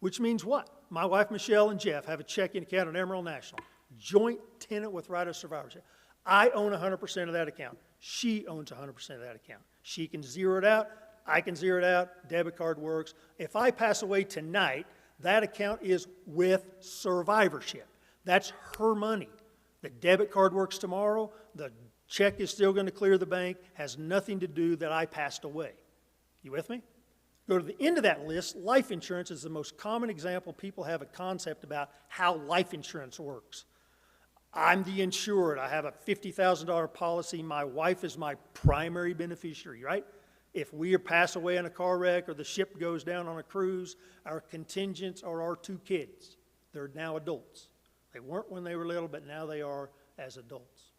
Which means what? My wife, Michelle, and Jeff have a checking account at Emerald National. Joint tenant with right of survivorship. I own 100% of that account. She owns 100% of that account. She can zero it out. I can zero it out. Debit card works. If I pass away tonight, that account is with survivorship. That's her money. The debit card works tomorrow. The check is still going to clear the bank. Has nothing to do that I passed away. You with me? Go to the end of that list. Life insurance is the most common example people have a concept about how life insurance works. I'm the insured. I have a $50,000 policy. My wife is my primary beneficiary, right? If we pass away in a car wreck or the ship goes down on a cruise, our contingents are our 2 kids. They're now adults. They weren't when they were little, but now they are as adults.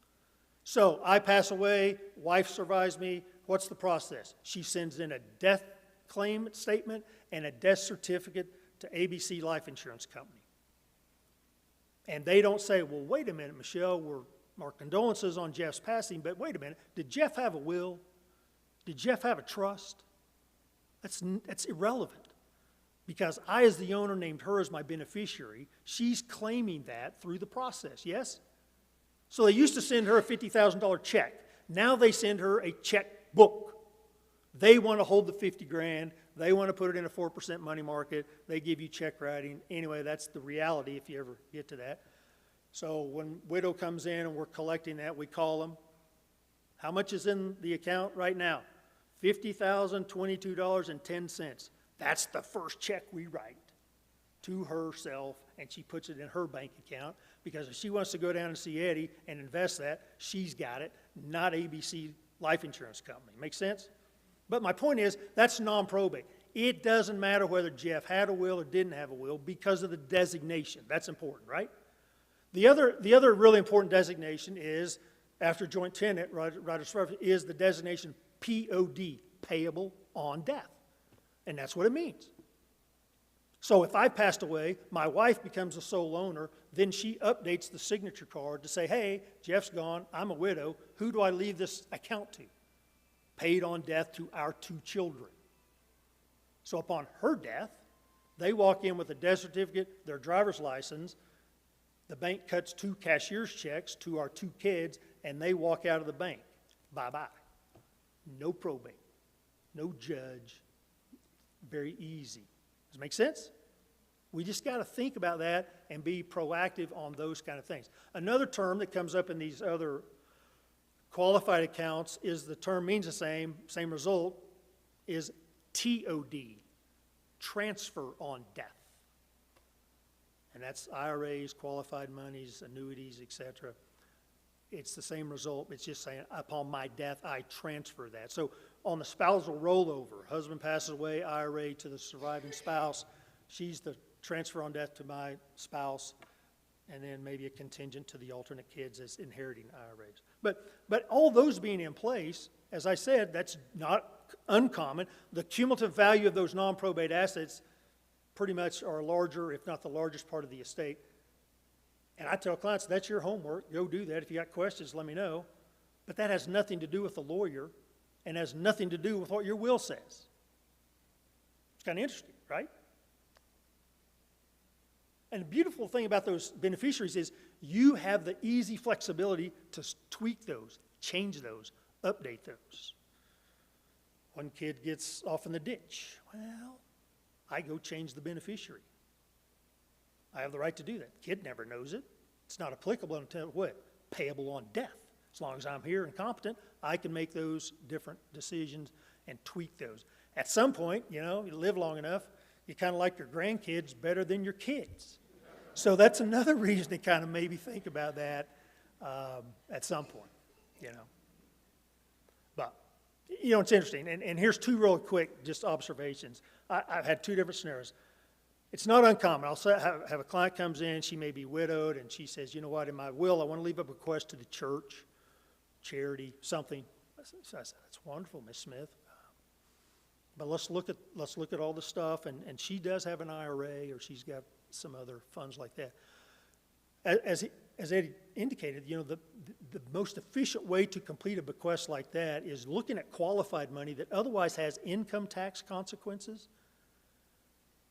So I pass away, wife survives me. What's the process? She sends in a death claim statement and a death certificate to ABC Life Insurance Company. And they don't say, well, wait a minute, Michelle, our condolences on Jeff's passing, but wait a minute, did Jeff have a will? Did Jeff have a trust? That's irrelevant. Because I, as the owner, named her as my beneficiary. She's claiming that through the process, yes? So they used to send her a $50,000 check. Now they send her a checkbook. They want to hold the $50,000. They want to put it in a 4% money market. They give you check writing. Anyway, that's the reality if you ever get to that. So when widow comes in and we're collecting that, we call them. How much is in the account right now? $50,022.10. That's the first check we write to herself, and she puts it in her bank account, because if she wants to go down and see Eddie and invest that, she's got it, not ABC Life Insurance Company. Make sense? But my point is, that's non-probate. It doesn't matter whether Jeff had a will or didn't have a will because of the designation. That's important, right? The other really important designation is, after joint tenant, right of survivorship, is the designation POD, payable on death. And that's what it means. So if I passed away, my wife becomes the sole owner, then she updates the signature card to say, hey, Jeff's gone, I'm a widow, who do I leave this account to? Paid on death to our 2 children. So upon her death, they walk in with a death certificate, their driver's license, the bank cuts 2 cashier's checks to our 2 kids, and they walk out of the bank. Bye-bye. No probate, no judge, very easy. Does it make sense? We just got to think about that and be proactive on those kind of things. Another term that comes up in these other qualified accounts is the term means the same result, is TOD, transfer on death. And that's IRAs, qualified monies, annuities, etc. It's the same result. It's just saying, upon my death, I transfer that. So on the spousal rollover, husband passes away, IRA to the surviving spouse. She's the transfer on death to my spouse. and then maybe a contingent to the alternate kids as inheriting IRAs. But all those being in place, as I said, that's not uncommon. The cumulative value of those non-probate assets pretty much are larger, if not the largest part of the estate. And I tell clients, that's your homework. Go do that. If you got questions, let me know. But that has nothing to do with the lawyer and has nothing to do with what your will says. It's kind of interesting, right? And the beautiful thing about those beneficiaries is you have the easy flexibility to tweak those, change those, update those. One kid gets off in the ditch. Well, I go change the beneficiary. I have the right to do that. The kid never knows it. It's not applicable until what? Payable on death. As long as I'm here and competent, I can make those different decisions and tweak those. At some point, you live long enough, you kind of like your grandkids better than your kids. So that's another reason to kind of maybe think about that at some point, But, it's interesting. And here's two real quick just observations. I've had two different scenarios. It's not uncommon. I'll have a client comes in, she may be widowed, and she says, you know what, in my will, I want to leave a bequest to the church, charity, something. So I said, that's wonderful, Miss Smith. But let's look at all the stuff, and she does have an IRA, or she's got some other funds like that. As Eddie indicated, the most efficient way to complete a bequest like that is looking at qualified money that otherwise has income tax consequences.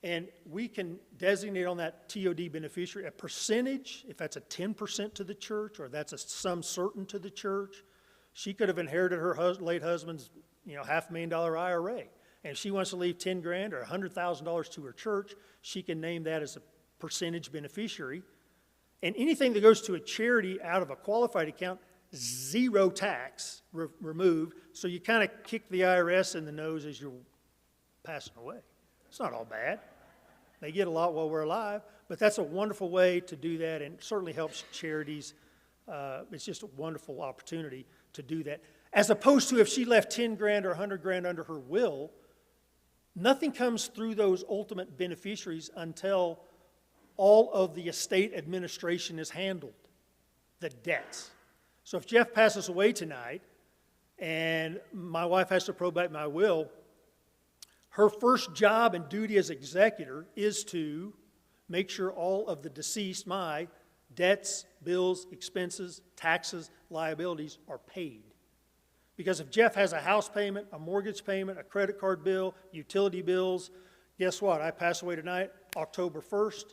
And we can designate on that TOD beneficiary a percentage, if that's a 10% to the church or that's a sum certain to the church. She could have inherited her late husband's $500,000 IRA. And if she wants to leave $10,000 or $100,000 to her church, she can name that as a percentage beneficiary. And anything that goes to a charity out of a qualified account, zero tax removed. So you kind of kick the IRS in the nose as you're passing away. It's not all bad. They get a lot while we're alive, but that's a wonderful way to do that and certainly helps charities. It's just a wonderful opportunity to do that. As opposed to if she left $10,000 or $100,000 under her will, nothing comes through those ultimate beneficiaries until all of the estate administration is handled, the debts. So if Jeff passes away tonight and my wife has to probate my will, her first job and duty as executor is to make sure all of the deceased, my debts, bills, expenses, taxes, liabilities are paid. Because if Jeff has a house payment, a mortgage payment, a credit card bill, utility bills, guess what? I pass away tonight, October 1st.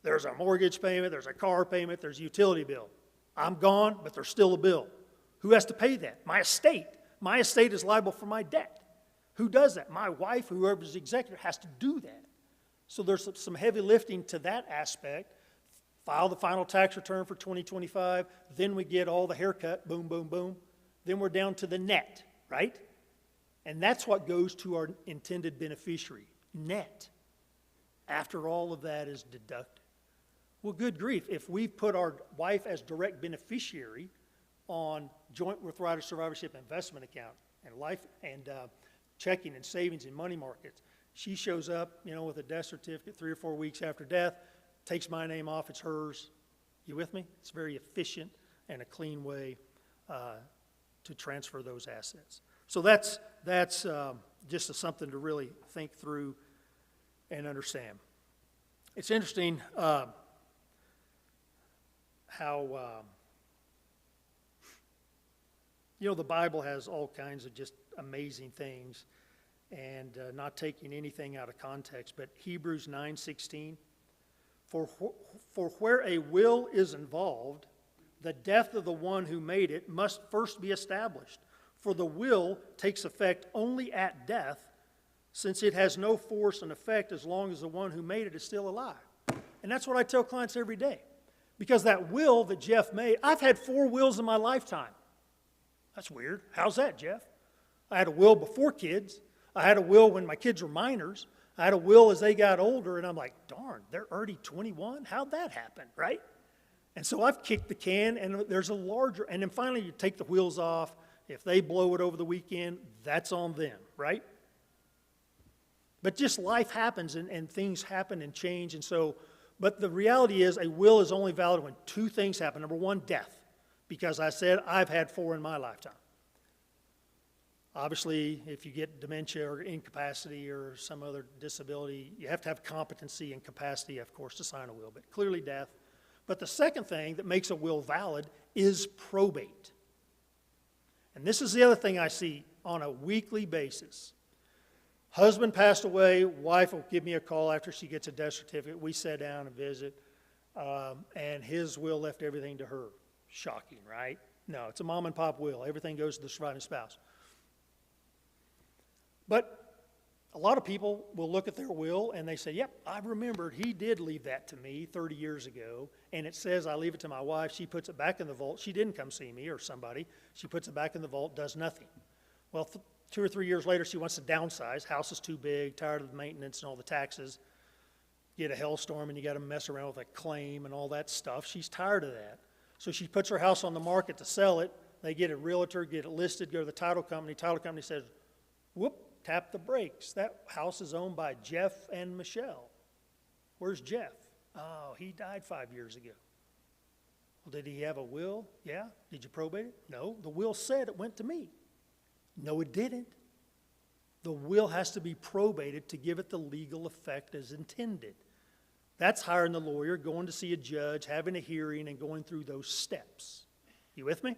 There's a mortgage payment, there's a car payment, there's a utility bill. I'm gone, but there's still a bill. Who has to pay that? My estate. My estate is liable for my debt. Who does that? My wife, whoever's the executor, has to do that. So there's some heavy lifting to that aspect. File the final tax return for 2025. Then we get all the haircut, boom, boom, boom. Then we're down to the net, right? And that's what goes to our intended beneficiary, net, after all of that is deducted. Well, good grief, if we've put our wife as direct beneficiary on joint with rider survivorship investment account and life and checking and savings and money markets, she shows up, with a death certificate 3 or 4 weeks after death, takes my name off, it's hers. You with me? It's very efficient and a clean way to transfer those assets. So that's just something to really think through and understand. It's interesting how, the Bible has all kinds of just amazing things, and not taking anything out of context, but Hebrews 9:16, for where a will is involved, the death of the one who made it must first be established. For the will takes effect only at death, since it has no force and effect as long as the one who made it is still alive. And that's what I tell clients every day. Because that will that Jeff made, I've had 4 wills in my lifetime. That's weird. How's that, Jeff? I had a will before kids. I had a will when my kids were minors. I had a will as they got older, and I'm like, darn, they're already 21? How'd that happen, right? And so I've kicked the can, and there's a larger, and then finally you take the wheels off. If they blow it over the weekend, that's on them, right? But just life happens, and things happen and change, and so But the reality is a will is only valid when two things happen. Number one, death, because I said I've had 4 in my lifetime. Obviously, if you get dementia or incapacity or some other disability, you have to have competency and capacity, of course, to sign a will, but clearly death. But the second thing that makes a will valid is probate. And this is the other thing I see on a weekly basis. Husband passed away, wife will give me a call after she gets a death certificate. We sat down and visit, and his will left everything to her. Shocking, right? No, it's a mom and pop will. Everything goes to the surviving spouse. But a lot of people will look at their will and they say, yep, I remembered he did leave that to me 30 years ago, and it says I leave it to my wife. She puts it back in the vault. She didn't come see me or somebody. She puts it back in the vault, does nothing. Well, 2 or 3 years later, she wants to downsize. House is too big, tired of the maintenance and all the taxes. Get a hailstorm and you got to mess around with a claim and all that stuff. She's tired of that. So she puts her house on the market to sell it. They get a realtor, get it listed, go to the title company. Title company says, whoop, tap the brakes. That house is owned by Jeff and Michelle. Where's Jeff? Oh, he died 5 years ago. Well, did he have a will? Yeah. Did you probate it? No. The will said it went to me. No, it didn't. The will has to be probated to give it the legal effect as intended. That's hiring the lawyer, going to see a judge, having a hearing, and going through those steps. You with me?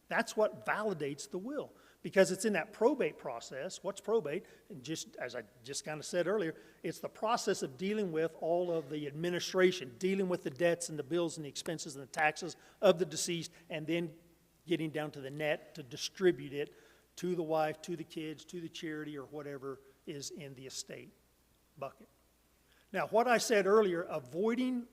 That's what validates the will, because it's in that probate process. What's probate? And just as I just kind of said earlier, it's the process of dealing with all of the administration, dealing with the debts and the bills and the expenses and the taxes of the deceased, and then getting down to the net to distribute it to the wife, to the kids, to the charity, or whatever is in the estate bucket. Now, what I said earlier, avoiding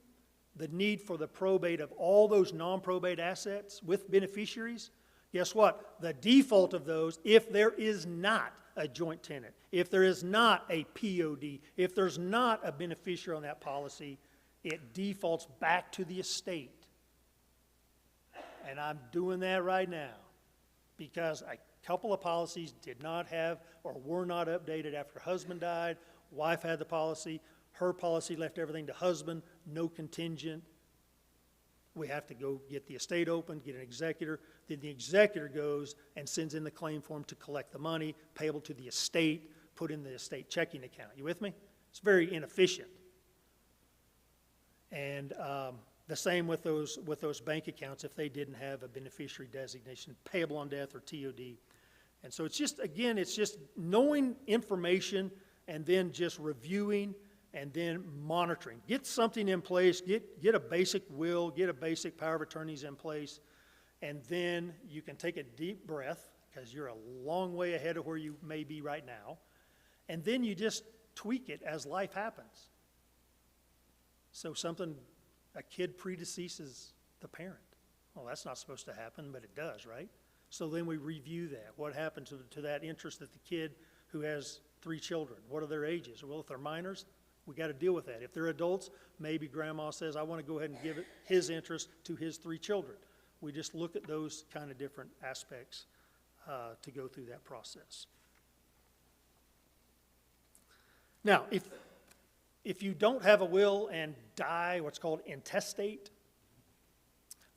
the need for the probate of all those non-probate assets with beneficiaries, guess what? The default of those, if there is not a joint tenant, if there is not a POD, if there's not a beneficiary on that policy, it defaults back to the estate. And I'm doing that right now because a couple of policies did not have or were not updated after husband died. Wife had the policy. Her policy left everything to husband, no contingent. We have to go get the estate open, get an executor. Then the executor goes and sends in the claim form to collect the money, payable to the estate, put in the estate checking account. You with me? It's very inefficient. And the same with those bank accounts if they didn't have a beneficiary designation, payable on death or TOD. And so it's just, again, it's just knowing information and then just reviewing and then monitoring. Get something in place, get a basic will, get a basic power of attorneys in place, and then you can take a deep breath, because you're a long way ahead of where you may be right now, and then you just tweak it as life happens. So a kid predeceases the parent. Well, that's not supposed to happen, but it does, right? So then we review that. What happened to that interest that the kid who has 3 children? What are their ages? Well, if they're minors, we got to deal with that. If they're adults, maybe grandma says, I want to go ahead and give his interest to his 3 children. We just look at those kind of different aspects to go through that process. Now, if you don't have a will and die, what's called intestate,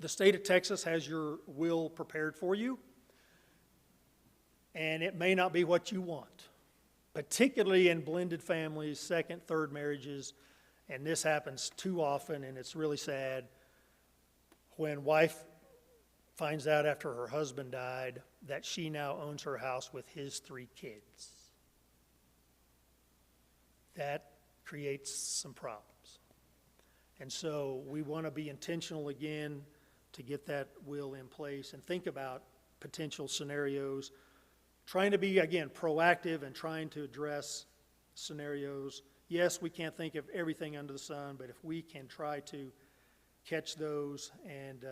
the state of Texas has your will prepared for you, and it may not be what you want, particularly in blended families, second, third marriages, and this happens too often, and it's really sad when wife finds out after her husband died that she now owns her house with his 3 kids. That creates some problems. And so we want to be intentional again to get that will in place and think about potential scenarios, trying to be, again, proactive and trying to address scenarios. Yes, we can't think of everything under the sun, but if we can try to catch those and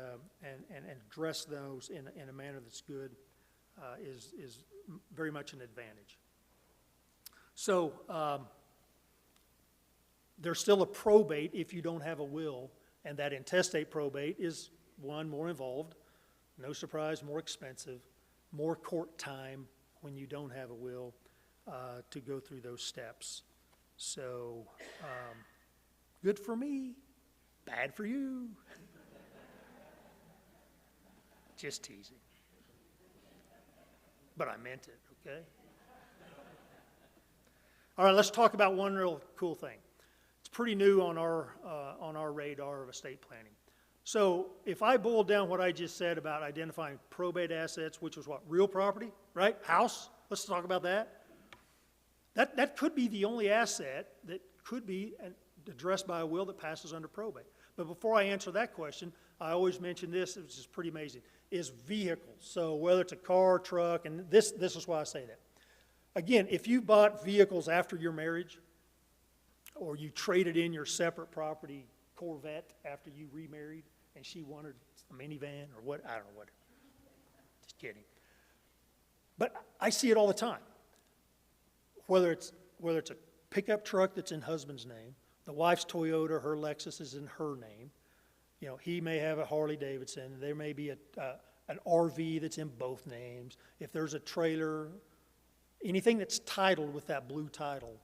address those in a manner that's good, is very much an advantage. So there's still a probate if you don't have a will, and that intestate probate is one, more involved, no surprise, more expensive, more court time when you don't have a will to go through those steps. So Good for me, bad for you. Just teasing. But I meant it, okay? All right, let's talk about one real cool thing. It's pretty new on our radar of estate planning. So if I boil down what I just said about identifying probate assets, which was what, real property, right? House, let's talk about that. That could be the only asset that could be addressed by a will that passes under probate. But before I answer that question, I always mention this, which is pretty amazing, is vehicles. So whether it's a car, truck, and this is why I say that. Again, if you bought vehicles after your marriage, or you traded in your separate property Corvette after you remarried, and she wanted a minivan or what, I don't know what. Just kidding. But I see it all the time. Whether it's a pickup truck that's in husband's name, the wife's Toyota, her Lexus is in her name. You know, he may have a Harley Davidson. There may be an RV that's in both names. If there's a trailer, anything that's titled with that blue title,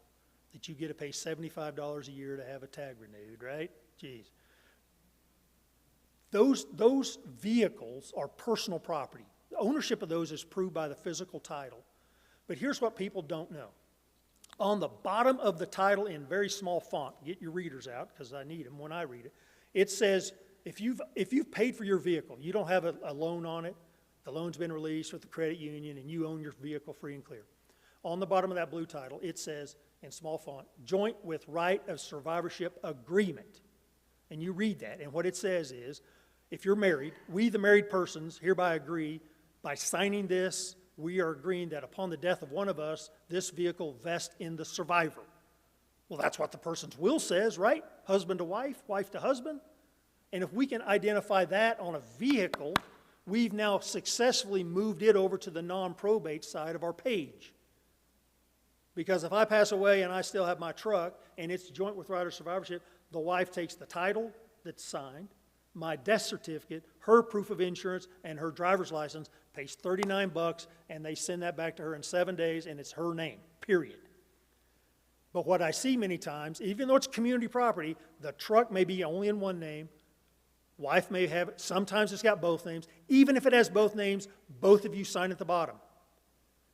that you get to pay $75 a year to have a tag renewed, right? Jeez. Those vehicles are personal property. The ownership of those is proved by the physical title. But here's what people don't know. On the bottom of the title in very small font, get your readers out because I need them when I read it, it says, if you've paid for your vehicle, you don't have a loan on it, the loan's been released with the credit union, and you own your vehicle free and clear. On the bottom of that blue title, it says, in small font, joint with right of survivorship agreement. And you read that, and what it says is, if you're married, we the married persons hereby agree, by signing this, we are agreeing that upon the death of one of us, this vehicle vests in the survivor. Well, that's what the person's will says, right? Husband to wife, wife to husband. And if we can identify that on a vehicle, we've now successfully moved it over to the non-probate side of our page. Because if I pass away and I still have my truck and it's joint with right of survivorship, the wife takes the title that's signed, my death certificate, her proof of insurance, and her driver's license, pays $39, and they send that back to her in 7 days, and it's her name, period. But what I see many times, even though it's community property, the truck may be only in one name, wife may have it, sometimes it's got both names. Even if it has both names, both of you sign at the bottom.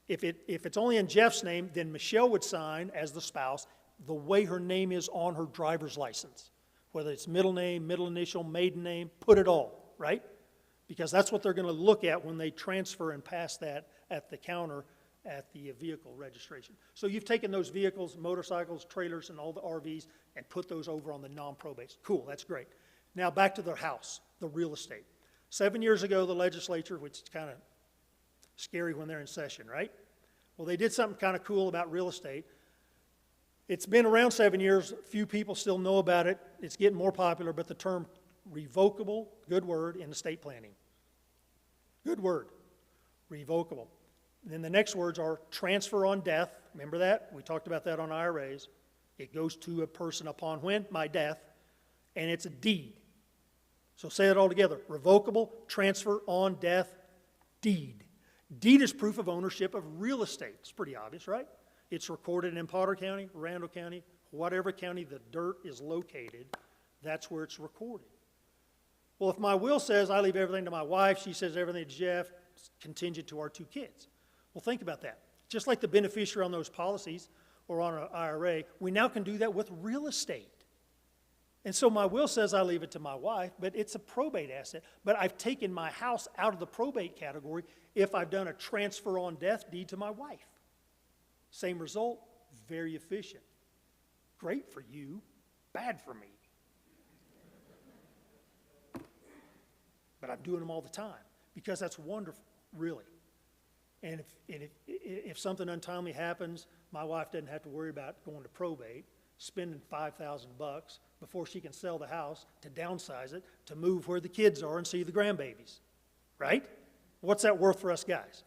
If it's only in Jeff's name, then Michelle would sign as the spouse the way her name is on her driver's license. Whether it's middle name, middle initial, maiden name, put it all, right? Because that's what they're going to look at when they transfer and pass that at the counter at the vehicle registration. So you've taken those vehicles, motorcycles, trailers, and all the RVs and put those over on the non-probates. Cool, that's great. Now back to the house, the real estate. 7 years ago, the legislature, which is kind of scary when they're in session, right? Well, they did something kind of cool about real estate. It's been around 7 years. Few people still know about it. It's getting more popular, but the term revocable, good word, in estate planning. Good word, revocable. And then the next words are transfer on death. Remember that? We talked about that on IRAs. It goes to a person upon when? My death. And it's a deed. So say it all together. Revocable, transfer on death, deed. Deed is proof of ownership of real estate. It's pretty obvious, right? It's recorded in Potter County, Randall County, whatever county the dirt is located, that's where it's recorded. Well, if my will says I leave everything to my wife, she says everything to Jeff, contingent to our 2 kids. Well, think about that. Just like the beneficiary on those policies or on an IRA, we now can do that with real estate. And so my will says I leave it to my wife, but it's a probate asset. But I've taken my house out of the probate category if I've done a transfer on death deed to my wife. Same result, very efficient. Great for you, bad for me. But I'm doing them all the time because that's wonderful, really. And if something untimely happens, my wife doesn't have to worry about going to probate, spending $5,000 before she can sell the house to downsize it, to move where the kids are and see the grandbabies, right? What's that worth for us guys?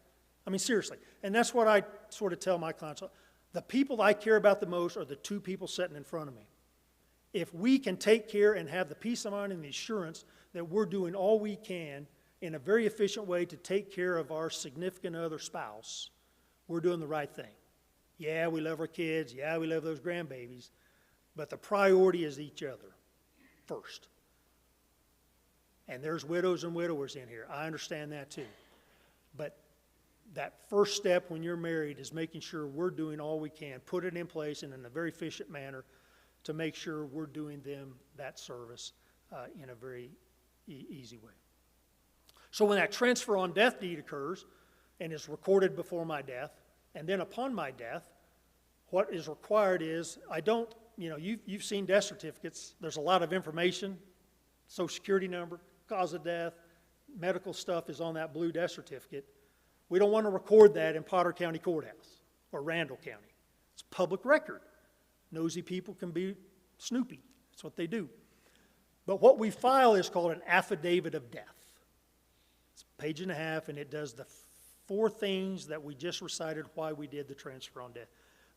I mean, seriously. And that's what I sort of tell my clients. The people I care about the most are the 2 people sitting in front of me. If we can take care and have the peace of mind and the assurance that we're doing all we can in a very efficient way to take care of our significant other spouse, we're doing the right thing. Yeah, we love our kids. Yeah, we love those grandbabies. But the priority is each other first. And there's widows and widowers in here. I understand that too. But that first step when you're married is making sure we're doing all we can, put it in place and in a very efficient manner to make sure we're doing them that service in a very easy way. So when that transfer on death deed occurs and is recorded before my death, and then upon my death, what is required is, you've seen death certificates. There's a lot of information, Social Security number, cause of death, medical stuff is on that blue death certificate. We don't want to record that in Potter County Courthouse or Randall County. It's public record. Nosy people can be snoopy. That's what they do. But what we file is called an affidavit of death. It's a page and a half, and it does the 4 things that we just recited why we did the transfer on death.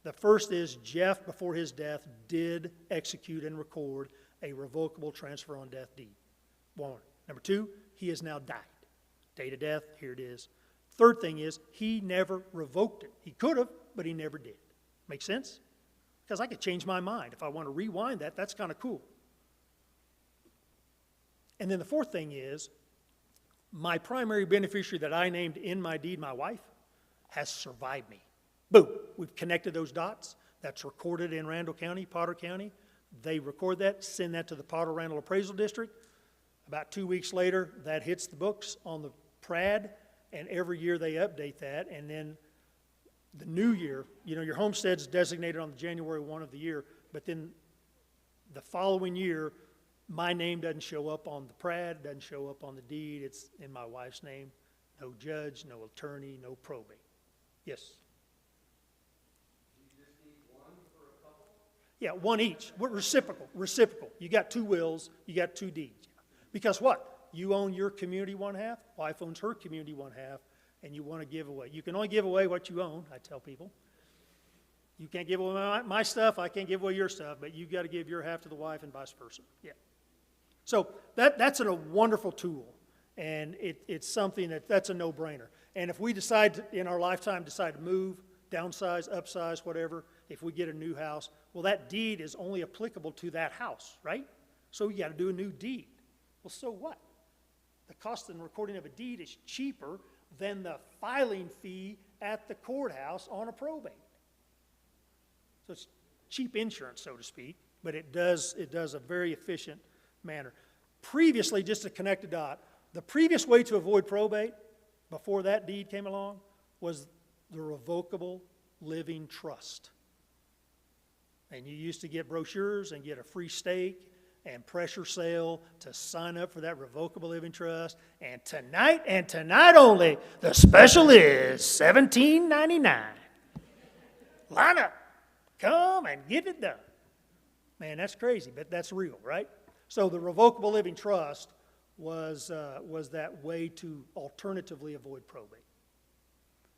The first is Jeff, before his death, did execute and record a revocable transfer on death deed. 1. Number 2, he has now died. Date of death, here it is. Third thing is, he never revoked it. He could have, but he never did. Make sense? Because I could change my mind. If I want to rewind that, that's kind of cool. And then the fourth thing is, my primary beneficiary that I named in my deed, my wife, has survived me. Boom. We've connected those dots. That's recorded in Randall County, Potter County. They record that, send that to the Potter Randall Appraisal District. About 2 weeks later, that hits the books on the PRAD, and every year they update that. And then the new year, your homestead's designated on the January 1 of the year, but then the following year, my name doesn't show up on the PRAD, doesn't show up on the deed. It's in my wife's name. No judge, no attorney, no probate. Yes? You just need one for a couple? Yeah, one each. We're reciprocal. You got 2 wills, you got 2 deeds. Because what? You own your community 1/2, wife owns her community 1/2, and you want to give away. You can only give away what you own, I tell people. You can't give away my stuff, I can't give away your stuff, but you've got to give your half to the wife and vice versa. Yeah. So that's a wonderful tool, and it's something that's a no-brainer. And if we in our lifetime decide to move, downsize, upsize, whatever, if we get a new house, well, that deed is only applicable to that house, right? So you got to do a new deed. Well, so what? The cost and recording of a deed is cheaper than the filing fee at the courthouse on a probate. So it's cheap insurance, so to speak, but it does a very efficient manner. Previously, just to connect a dot, the previous way to avoid probate before that deed came along was the revocable living trust. And you used to get brochures and get a free stake and pressure sale to sign up for that revocable living trust. And tonight only, the special is $17.99. Line up. Come and get it done. Man, that's crazy, but that's real, right? So the revocable living trust was that way to alternatively avoid probate.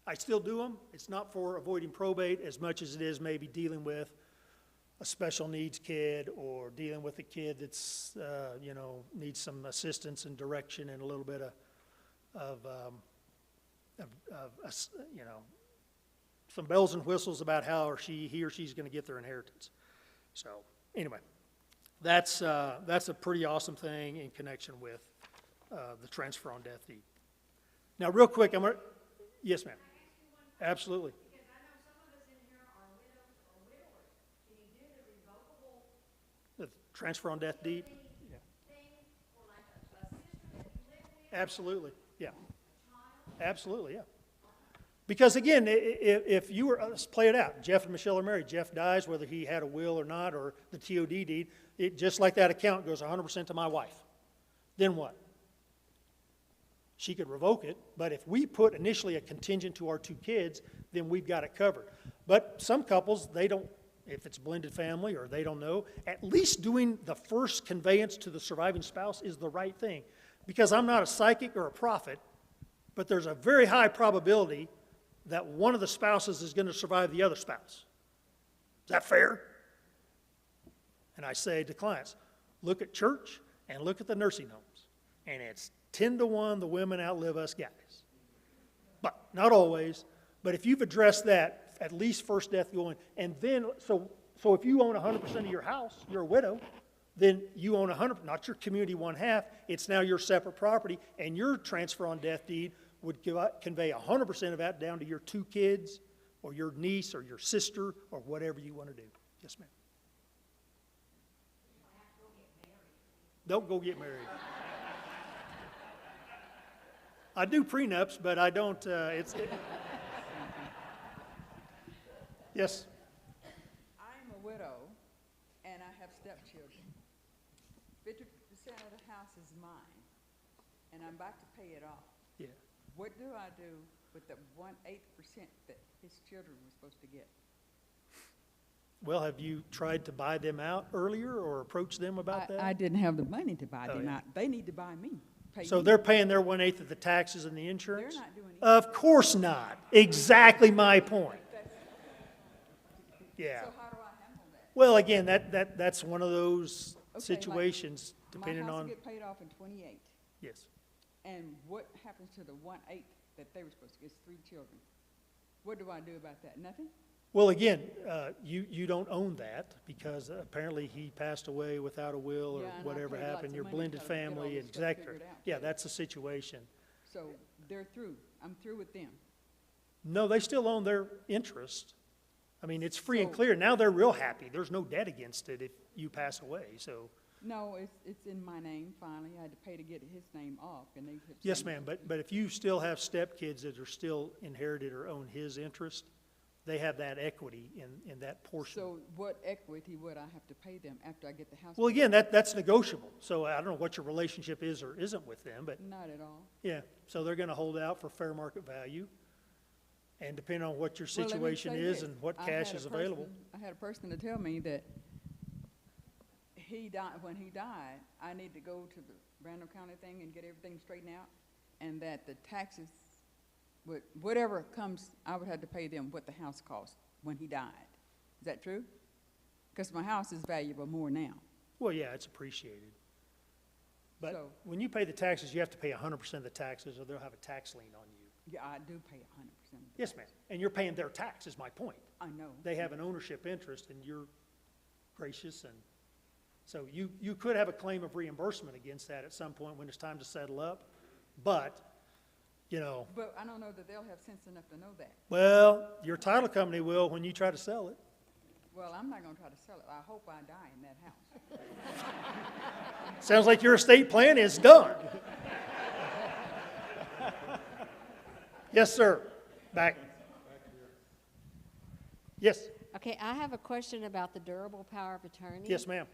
I still do them. It's not for avoiding probate as much as it is maybe dealing with a special needs kid or dealing with a kid that's, needs some assistance and direction and a little bit of some bells and whistles about how he or she's going to get their inheritance. So anyway, that's a pretty awesome thing in connection with the transfer on death deed. Now, real quick, yes, ma'am. Absolutely. Because I know some of us in here are widows or widowers. Can you do the revocable The transfer on death deed? Yeah. thing for like a sister that you live with? Absolutely, yeah. Absolutely, yeah. Because again, if you were, let's play it out. Jeff and Michelle are married. Jeff dies, whether he had a will or not, or the TOD deed, just like that account goes 100% to my wife. Then what? She could revoke it, but if we put initially a contingent to our 2 kids, then we've got it covered. But some couples, they don't, if it's a blended family or they don't know, at least doing the first conveyance to the surviving spouse is the right thing. Because I'm not a psychic or a prophet, but there's a very high probability that one of the spouses is going to survive the other spouse. Is that fair? And I say to clients, look at church and look at the nursing homes. And it's 10-to-1 the women outlive us guys. But not always. But if you've addressed that, at least first death going, and then, so So if you own 100% of your house, you're a widow, then you own 100, not your community one-half, it's now your separate property, and your transfer on death deed would convey 100% of that down to your 2 kids, or your niece, or your sister, or whatever you want to do. Yes, ma'am. Don't go get married. I do prenups, but I don't, Yes, I'm a widow, and I have stepchildren. 50% of the house is mine, and I'm about to pay it off. yeah. What do I do with the 1/8% that his children were supposed to get? Well, have you tried to buy them out earlier or approach them about that? I didn't have the money to buy Oh, them yeah. out. They need to buy me. Pay So me. they're paying their 1/8 of the taxes and the insurance? They're not doing anything. Of course not. Exactly my point. Yeah. So how do I handle that? Well, again, that's one of those Okay, situations, depending My house on, will get paid off in 28, yes. and what happens to the 1/8 that they were supposed to get? It's 3 children. What do I do about that? Nothing? Well, again, you don't own that because apparently he passed away without a will or Yeah, and I whatever paid lots happened, of your money blended to get all family, this stuff exactly. figured out. Yeah, that's the situation. So they're through. I'm through with them. No, they still own their interest. I mean, it's free and So- clear. Now they're real happy. There's no debt against it if you pass away, so. No, it's in my name finally. I had to pay to get his name off, and they have. Yes, changed ma'am, it. but if you still have stepkids that are still inherited or own his interest, they have that equity in that portion. So what equity would I have to pay them after I get the house? Well, paid again, that's negotiable. So I don't know what your relationship is or isn't with them, but off? Not at all. yeah, so they're gonna hold out for fair market value. And depending on what your Well, let me situation say is this. and what I cash had a is available. person- I had a person to tell me that he died, when he died, I need to go to the Randall County thing and get everything straightened out, and that the taxes, whatever comes, I would have to pay them what the house cost when he died. Is that true? Because my house is valuable more now. Well, yeah, it's appreciated. But So- when you pay the taxes, you have to pay 100% of the taxes or they'll have a tax lien on you. Yeah, I do pay 100%. Yes, ma'am. And you're paying their tax is my point. I know. They have an ownership interest and you're gracious and so you could have a claim of reimbursement against that at some point when it's time to settle up. But, you know, But I don't know that they'll have sense enough to know that. well, your title company will when you try to sell it. Well, I'm not gonna try to sell it. I hope I die in that house. Sounds like your estate plan is done. Yes, sir. Back. Yes, Okay, I have a question about the durable power of attorney. yes, ma'am.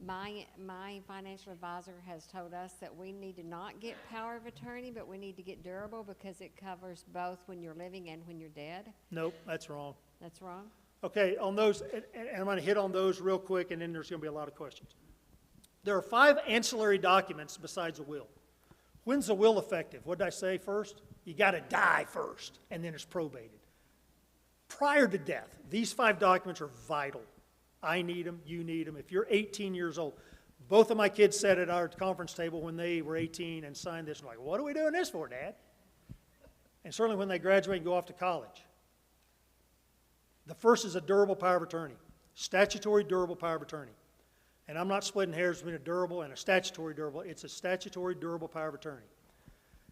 My financial advisor has told us that we need to not get power of attorney, but we need to get durable because it covers both when you're living and when you're dead. Nope, that's wrong. That's wrong? Okay, on those, and I'm going to hit on those real quick, and then there's going to be a lot of questions. There are 5 ancillary documents besides a will. When's the will effective? What did I say first? You got to die first, and then it's probated. Prior to death, these 5 documents are vital. I need them, you need them. If you're 18 years old, both of my kids sat at our conference table when they were 18 and signed this, and like, what are we doing this for, Dad? And certainly when they graduate and go off to college. The first is a durable power of attorney, statutory durable power of attorney. And I'm not splitting hairs between a durable and a statutory durable. It's a statutory durable power of attorney.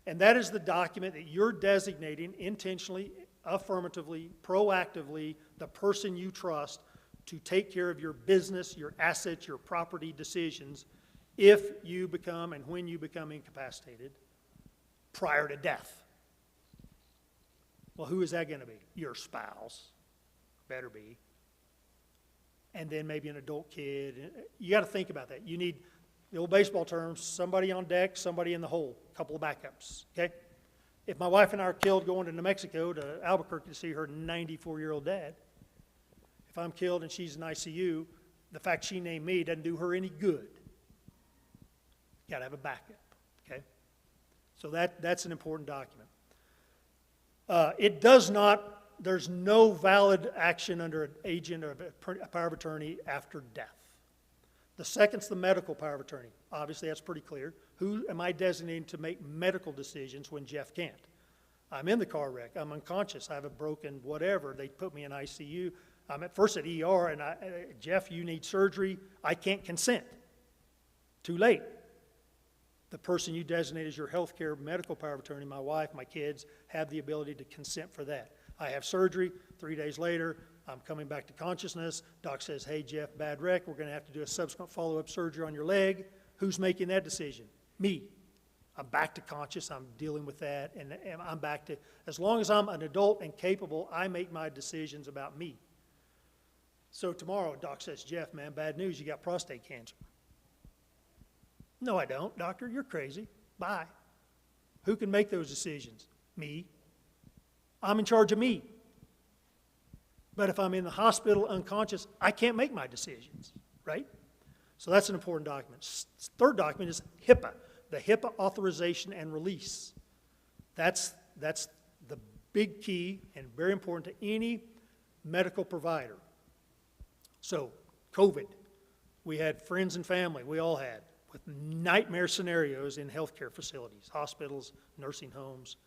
And that is the document that you're designating intentionally, affirmatively, proactively, the person you trust to take care of your business, your assets, your property decisions if you become and when you become incapacitated prior to death. Well, who is that going to be? Your spouse. Better be. And then maybe an adult kid. You got to think about that. You need, the old baseball terms, somebody on deck, somebody in the hole, a couple of backups, okay? If my wife and I are killed going to New Mexico to Albuquerque to see her 94-year-old dad, if I'm killed and she's in ICU, the fact she named me doesn't do her any good. You got to have a backup, okay? So that's an important document. It does not, there's no valid action under an agent or a power of attorney after death. The second's the medical power of attorney. Obviously, that's pretty clear. Who am I designating to make medical decisions when Jeff can't? I'm in the car wreck. I'm unconscious. I have a broken whatever. They put me in ICU. I'm at first at ER, and Jeff, you need surgery. I can't consent. Too late. The person you designate as your health care medical power of attorney, my wife, my kids, have the ability to consent for that. I have surgery. 3 days later, I'm coming back to consciousness. Doc says, hey, Jeff, bad wreck. We're going to have to do a subsequent follow-up surgery on your leg. Who's making that decision? Me. I'm back to conscious. I'm dealing with that. And I'm back to, as long as I'm an adult and capable, I make my decisions about me. So tomorrow, Doc says, Jeff, man, bad news. You got prostate cancer. No, I don't. Doctor, you're crazy. Bye. Who can make those decisions? Me. I'm in charge of me. But if I'm in the hospital unconscious, I can't make my decisions, right? So that's an important document. Third document is HIPAA, the HIPAA authorization and release. That's the big key and very important to any medical provider. So, COVID, we had friends and family, we all had, with nightmare scenarios in healthcare facilities, hospitals, nursing homes.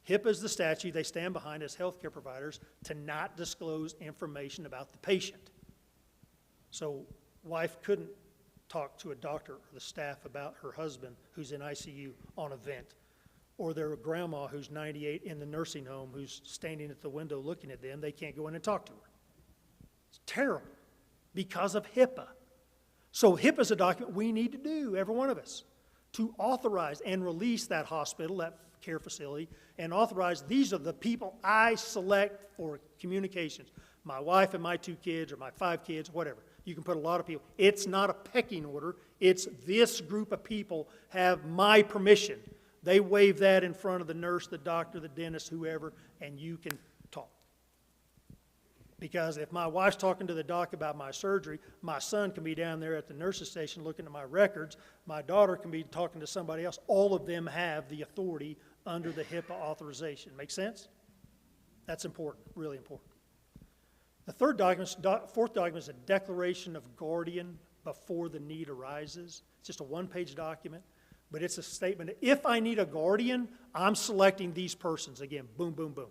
HIPAA is the statute they stand behind as healthcare providers to not disclose information about the patient. So, wife couldn't talk to a doctor or the staff about her husband who's in ICU on a vent, or their grandma who's 98 in the nursing home who's standing at the window looking at them. They can't go in and talk to her. It's terrible because of HIPAA. So HIPAA is a document we need to do, every one of us, to authorize and release that hospital, that care facility, and authorize these are the people I select for communications. My wife and my 2 kids, or my 5 kids, whatever. You can put a lot of people. It's not a pecking order. It's this group of people have my permission. They wave that in front of the nurse, the doctor, the dentist, whoever, and you can talk. Because if my wife's talking to the doc about my surgery, my son can be down there at the nurse's station looking at my records. My daughter can be talking to somebody else. All of them have the authority under the HIPAA authorization. Make sense? That's important, really important. The fourth document is a declaration of guardian before the need arises. It's just a one-page document, but it's a statement. If I need a guardian, I'm selecting these persons. Again, boom, boom, boom.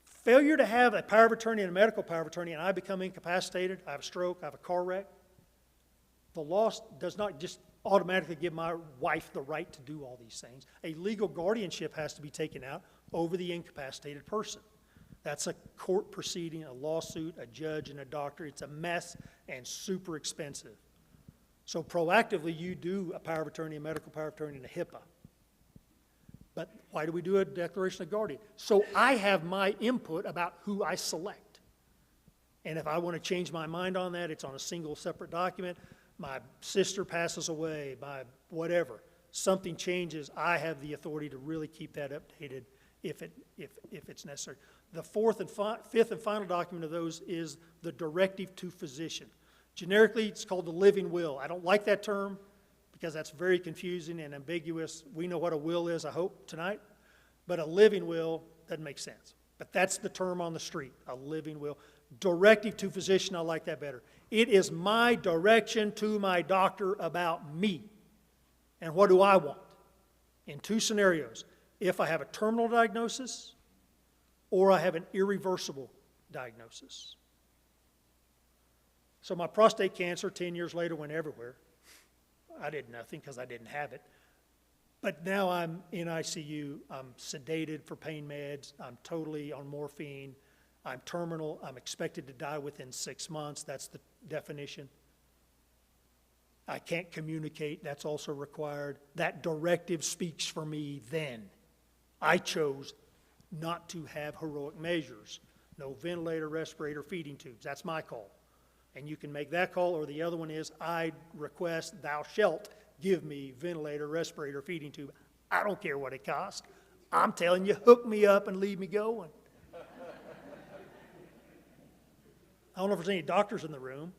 Failure to have a power of attorney and a medical power of attorney, and I become incapacitated, I have a stroke, I have a car wreck, the law does not just automatically give my wife the right to do all these things. A legal guardianship has to be taken out over the incapacitated person. That's a court proceeding, a lawsuit, a judge, and a doctor. It's a mess and super expensive. So proactively, you do a power of attorney, a medical power of attorney, and a HIPAA. But why do we do a declaration of guardian? So I have my input about who I select. And if I want to change my mind on that, it's on a single separate document. My sister passes away, my whatever. Something changes, I have the authority to really keep that updated if it's necessary. The fifth and final document of those is the directive to physician. Generically, it's called the living will. I don't like that term because that's very confusing and ambiguous. We know what a will is, I hope, tonight. But a living will doesn't make sense. But that's the term on the street, a living will. Directive to physician, I like that better. It is my direction to my doctor about me. And what do I want? In 2 scenarios. If I have a terminal diagnosis or I have an irreversible diagnosis. So my prostate cancer 10 years later went everywhere. I did nothing because I didn't have it. But now I'm in ICU. I'm sedated for pain meds. I'm totally on morphine. I'm terminal. I'm expected to die within 6 months. That's the definition. I can't communicate. That's also required. That directive speaks for me then. I chose not to have heroic measures. No ventilator, respirator, feeding tubes. That's my call. And you can make that call, or the other one is, I request thou shalt give me ventilator, respirator, feeding tube. I don't care what it costs. I'm telling you, hook me up and leave me going. I don't know if there's any doctors in the room,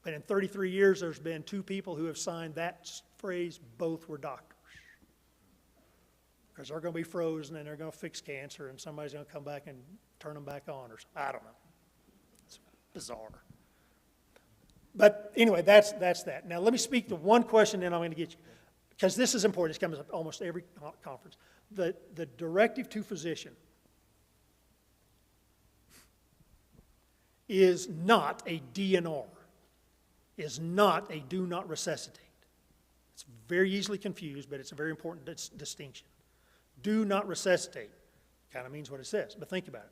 but in 33 years, there's been 2 people who have signed that phrase, both were doctors. Because they're going to be frozen and they're going to fix cancer and somebody's going to come back and turn them back on or something. I don't know. It's bizarre. But anyway, that's that. Now let me speak to one question, then I'm going to get you, because this is important. This comes up almost every conference. The directive to physician. is not a DNR, is not a do not resuscitate. It's very easily confused, but it's a very important distinction. Do not resuscitate kind of means what it says, but think about it.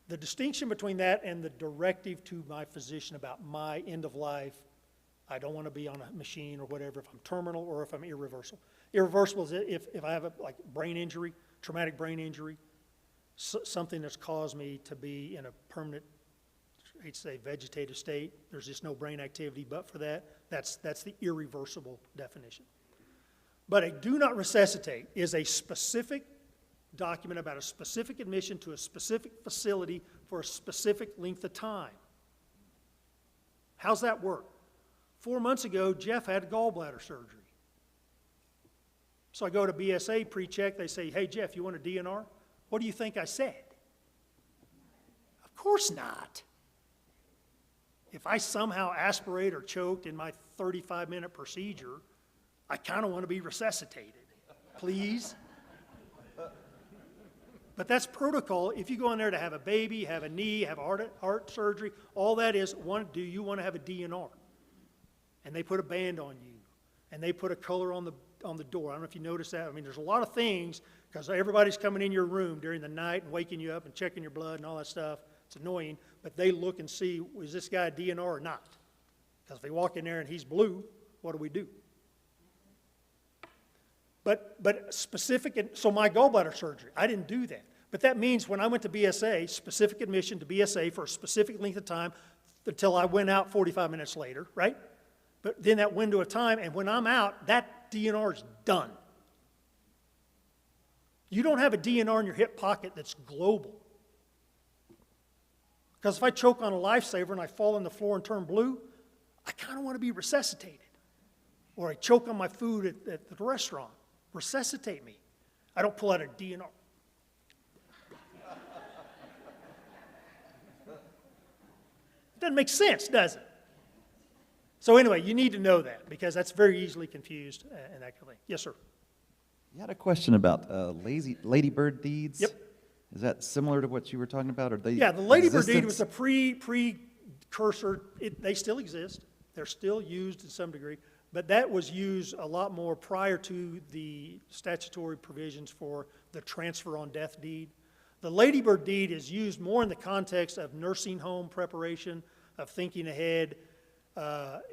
The distinction between that and the directive to my physician about my end of life, I don't want to be on a machine or whatever, if I'm terminal or if I'm irreversible. Irreversible is if I have a like brain injury, traumatic brain injury, something that's caused me to be in a permanent, I hate to say vegetative state. There's just no brain activity but for that. That's the irreversible definition. But a do not resuscitate is a specific document about a specific admission to a specific facility for a specific length of time. How's that work? 4 months ago, Jeff had gallbladder surgery. So I go to BSA pre-check. They say, hey, Jeff, you want a DNR? What do you think I said? Of course not. If I somehow aspirate or choked in my 35-minute procedure, I kind of want to be resuscitated. Please? But that's protocol. If you go in there to have a baby, have a knee, have a heart surgery, all that is, do you want to have a DNR? And they put a band on you, and they put a color on the door. I don't know if you noticed that. I mean, there's a lot of things, because everybody's coming in your room during the night and waking you up and checking your blood and all that stuff. It's annoying, but they look and see, is this guy a DNR or not? Because if they walk in there and he's blue, what do we do? But specific, so my gallbladder surgery, I didn't do that. But that means when I went to BSA, specific admission to BSA for a specific length of time until I went out 45 minutes later, right? But then that window of time, and when I'm out, that DNR is done. You don't have a DNR in your hip pocket that's global. Because if I choke on a lifesaver and I fall on the floor and turn blue, I kind of want to be resuscitated. Or I choke on my food at the restaurant. Resuscitate me. I don't pull out a DNR. It doesn't make sense, does it? So anyway, you need to know that because that's very easily confused and that kind of thing. Yes, sir. You had a question about ladybird deeds. Yep. Is that similar to what you were talking about? Or they Yeah, the ladybird deed was a precursor. They still exist. They're still used to some degree. But that was used a lot more prior to the statutory provisions for the transfer on death deed. The ladybird deed is used more in the context of nursing home preparation, of thinking ahead.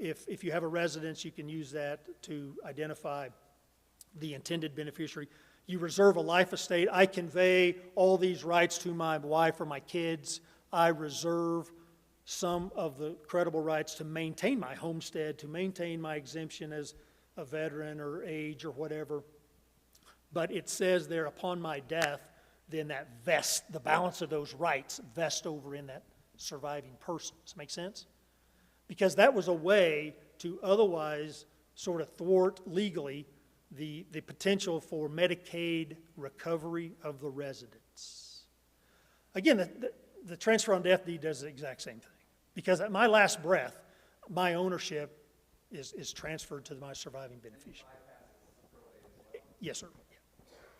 If you have a residence, you can use that to identify the intended beneficiary. You reserve a life estate. I convey all these rights to my wife or my kids. I reserve some of the credible rights to maintain my homestead, to maintain my exemption as a veteran or age or whatever. But it says there, upon my death, then that vest, the balance of those rights vest over in that surviving person. Does that make sense? Because that was a way to otherwise sort of thwart legally the potential for Medicaid recovery of the residents. Again, the transfer on death deed does the exact same thing. Because at my last breath, my ownership is transferred to my surviving beneficiary. Yes, sir.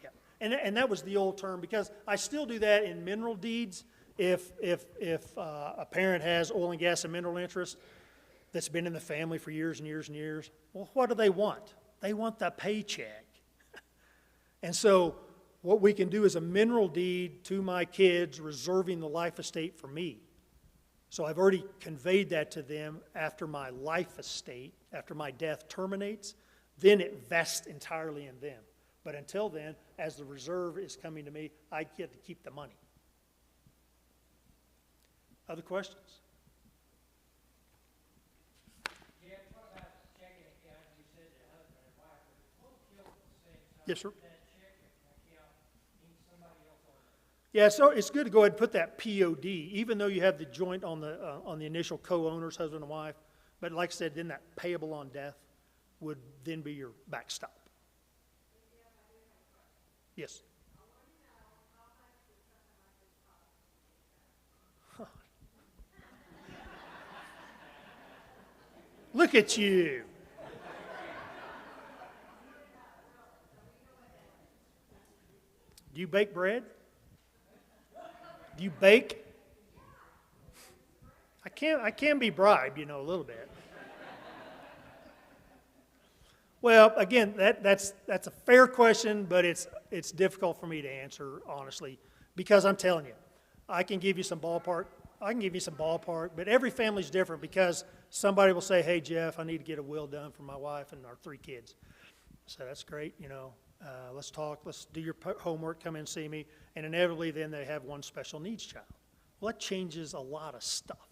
Yeah. And that was the old term, because I still do that in mineral deeds. If a parent has oil and gas and mineral interest that's been in the family for years and years and years, well, what do they want? They want the paycheck. And so what we can do is a mineral deed to my kids reserving the life estate for me. So I've already conveyed that to them after my life estate, after my death terminates, then it vests entirely in them. But until then, as the reserve is coming to me, I get to keep the money. Other questions? Yes, sir. Yeah, so it's good to go ahead and put that POD, even though you have the joint on the initial co-owners, husband and wife. But like I said, then that payable on death would then be your backstop. Yes. Huh. Look at you. Do you bake bread? Do you bake? I can be bribed, a little bit. Well, again, that's a fair question, but it's difficult for me to answer, honestly, because I'm telling you, I can give you some ballpark, but every family's different because somebody will say, hey, Jeff, I need to get a will done for my wife and our 3 kids. So that's great, let's talk, let's do your homework, come in and see me, and inevitably then they have one special needs child. Well, that changes a lot of stuff.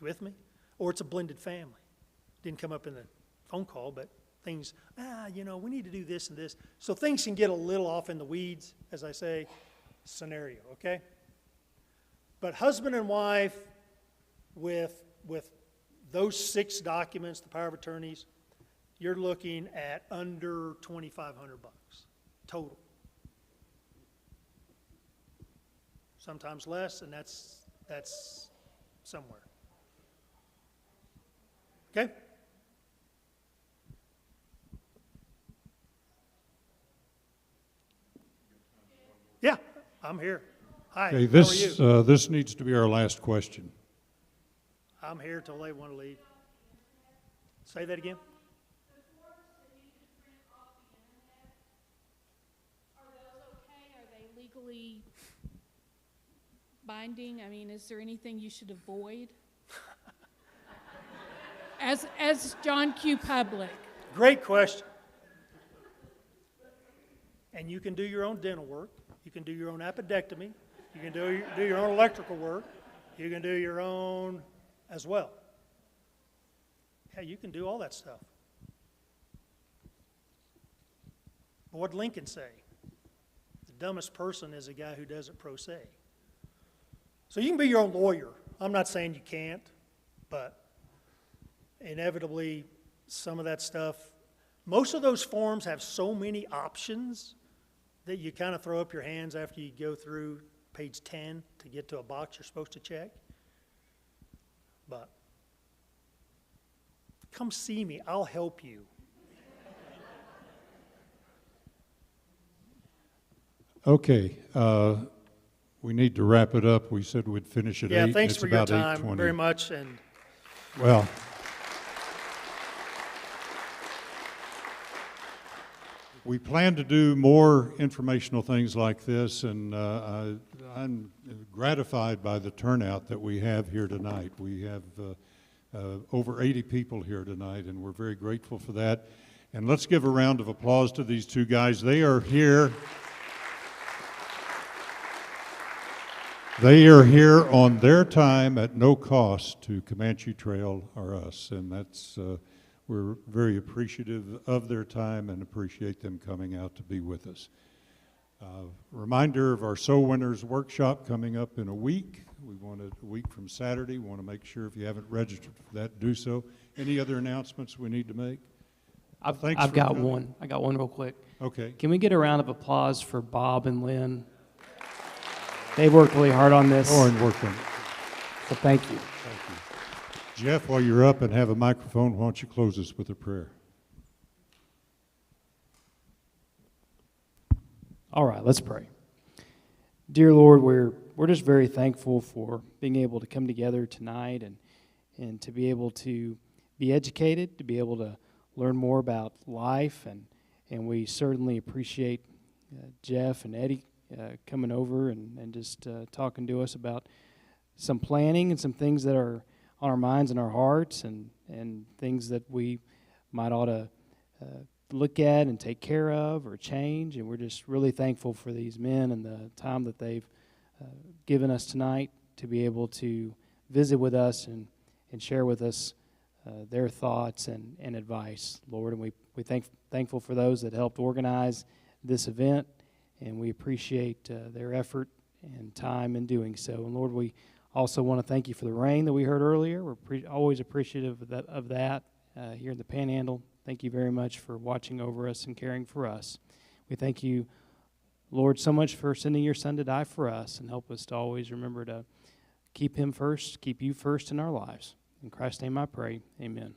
You with me? Or it's a blended family. Didn't come up in the phone call, but things, we need to do this and this. So things can get a little off in the weeds, as I say, scenario, okay? But husband and wife with those 6 documents, the power of attorneys, you're looking at under $2,500 total. Sometimes less, and that's somewhere. Okay? Yeah, I'm here. Hi, Okay, how are you? this needs to be our last question. I'm here till they want to leave. Say that again? Are they legally binding? I mean, is there anything you should avoid? As John Q. Public. Great question. And you can do your own dental work. You can do your own appendectomy. You can do your own electrical work. You can do your own as well. Yeah, you can do all that stuff. But what did Lincoln say? The dumbest person is a guy who does it pro se. So you can be your own lawyer. I'm not saying you can't, but inevitably some of that stuff, most of those forms have so many options that you kind of throw up your hands after you go through page 10 to get to a box you're supposed to check. But come see me, I'll help you. Okay, we need to wrap it up. We said we'd finish at 8. Yeah, thanks It's for your about time 8:20. very much. And well, we plan to do more informational things like this, and I'm gratified by the turnout that we have here tonight. We have over 80 people here tonight, and we're very grateful for that. And let's give a round of applause to these 2 guys. They are here. They are here on their time at no cost to Comanche Trail or us, and that's we're very appreciative of their time and appreciate them coming out to be with us. Reminder of our Soul Winners workshop coming up in a week. We want a week from Saturday. We want to make sure if you haven't registered for that, do so. Any other announcements we need to make? I've got one. I got one real quick. Okay. Can we get a round of applause for Bob and Lynn? They worked really hard on this. Oh, and worked on it. So thank you. Thank you. Jeff, while you're up and have a microphone, why don't you close us with a prayer? All right, let's pray. Dear Lord, we're just very thankful for being able to come together tonight and to be able to be educated, to be able to learn more about life, and we certainly appreciate Jeff and Eddie coming over and just talking to us about some planning and some things that are on our minds and our hearts and things that we might ought to look at and take care of or change. And we're just really thankful for these men and the time that they've given us tonight to be able to visit with us and share with us their thoughts and advice, Lord. And we're thankful for those that helped organize this event, and we appreciate their effort and time in doing so. And Lord, we also want to thank you for the rain that we heard earlier. We're always appreciative of that here in the Panhandle. Thank you very much for watching over us and caring for us. We thank you, Lord, so much for sending your Son to die for us, and help us to always remember to keep him first, keep you first in our lives. In Christ's name I pray, amen.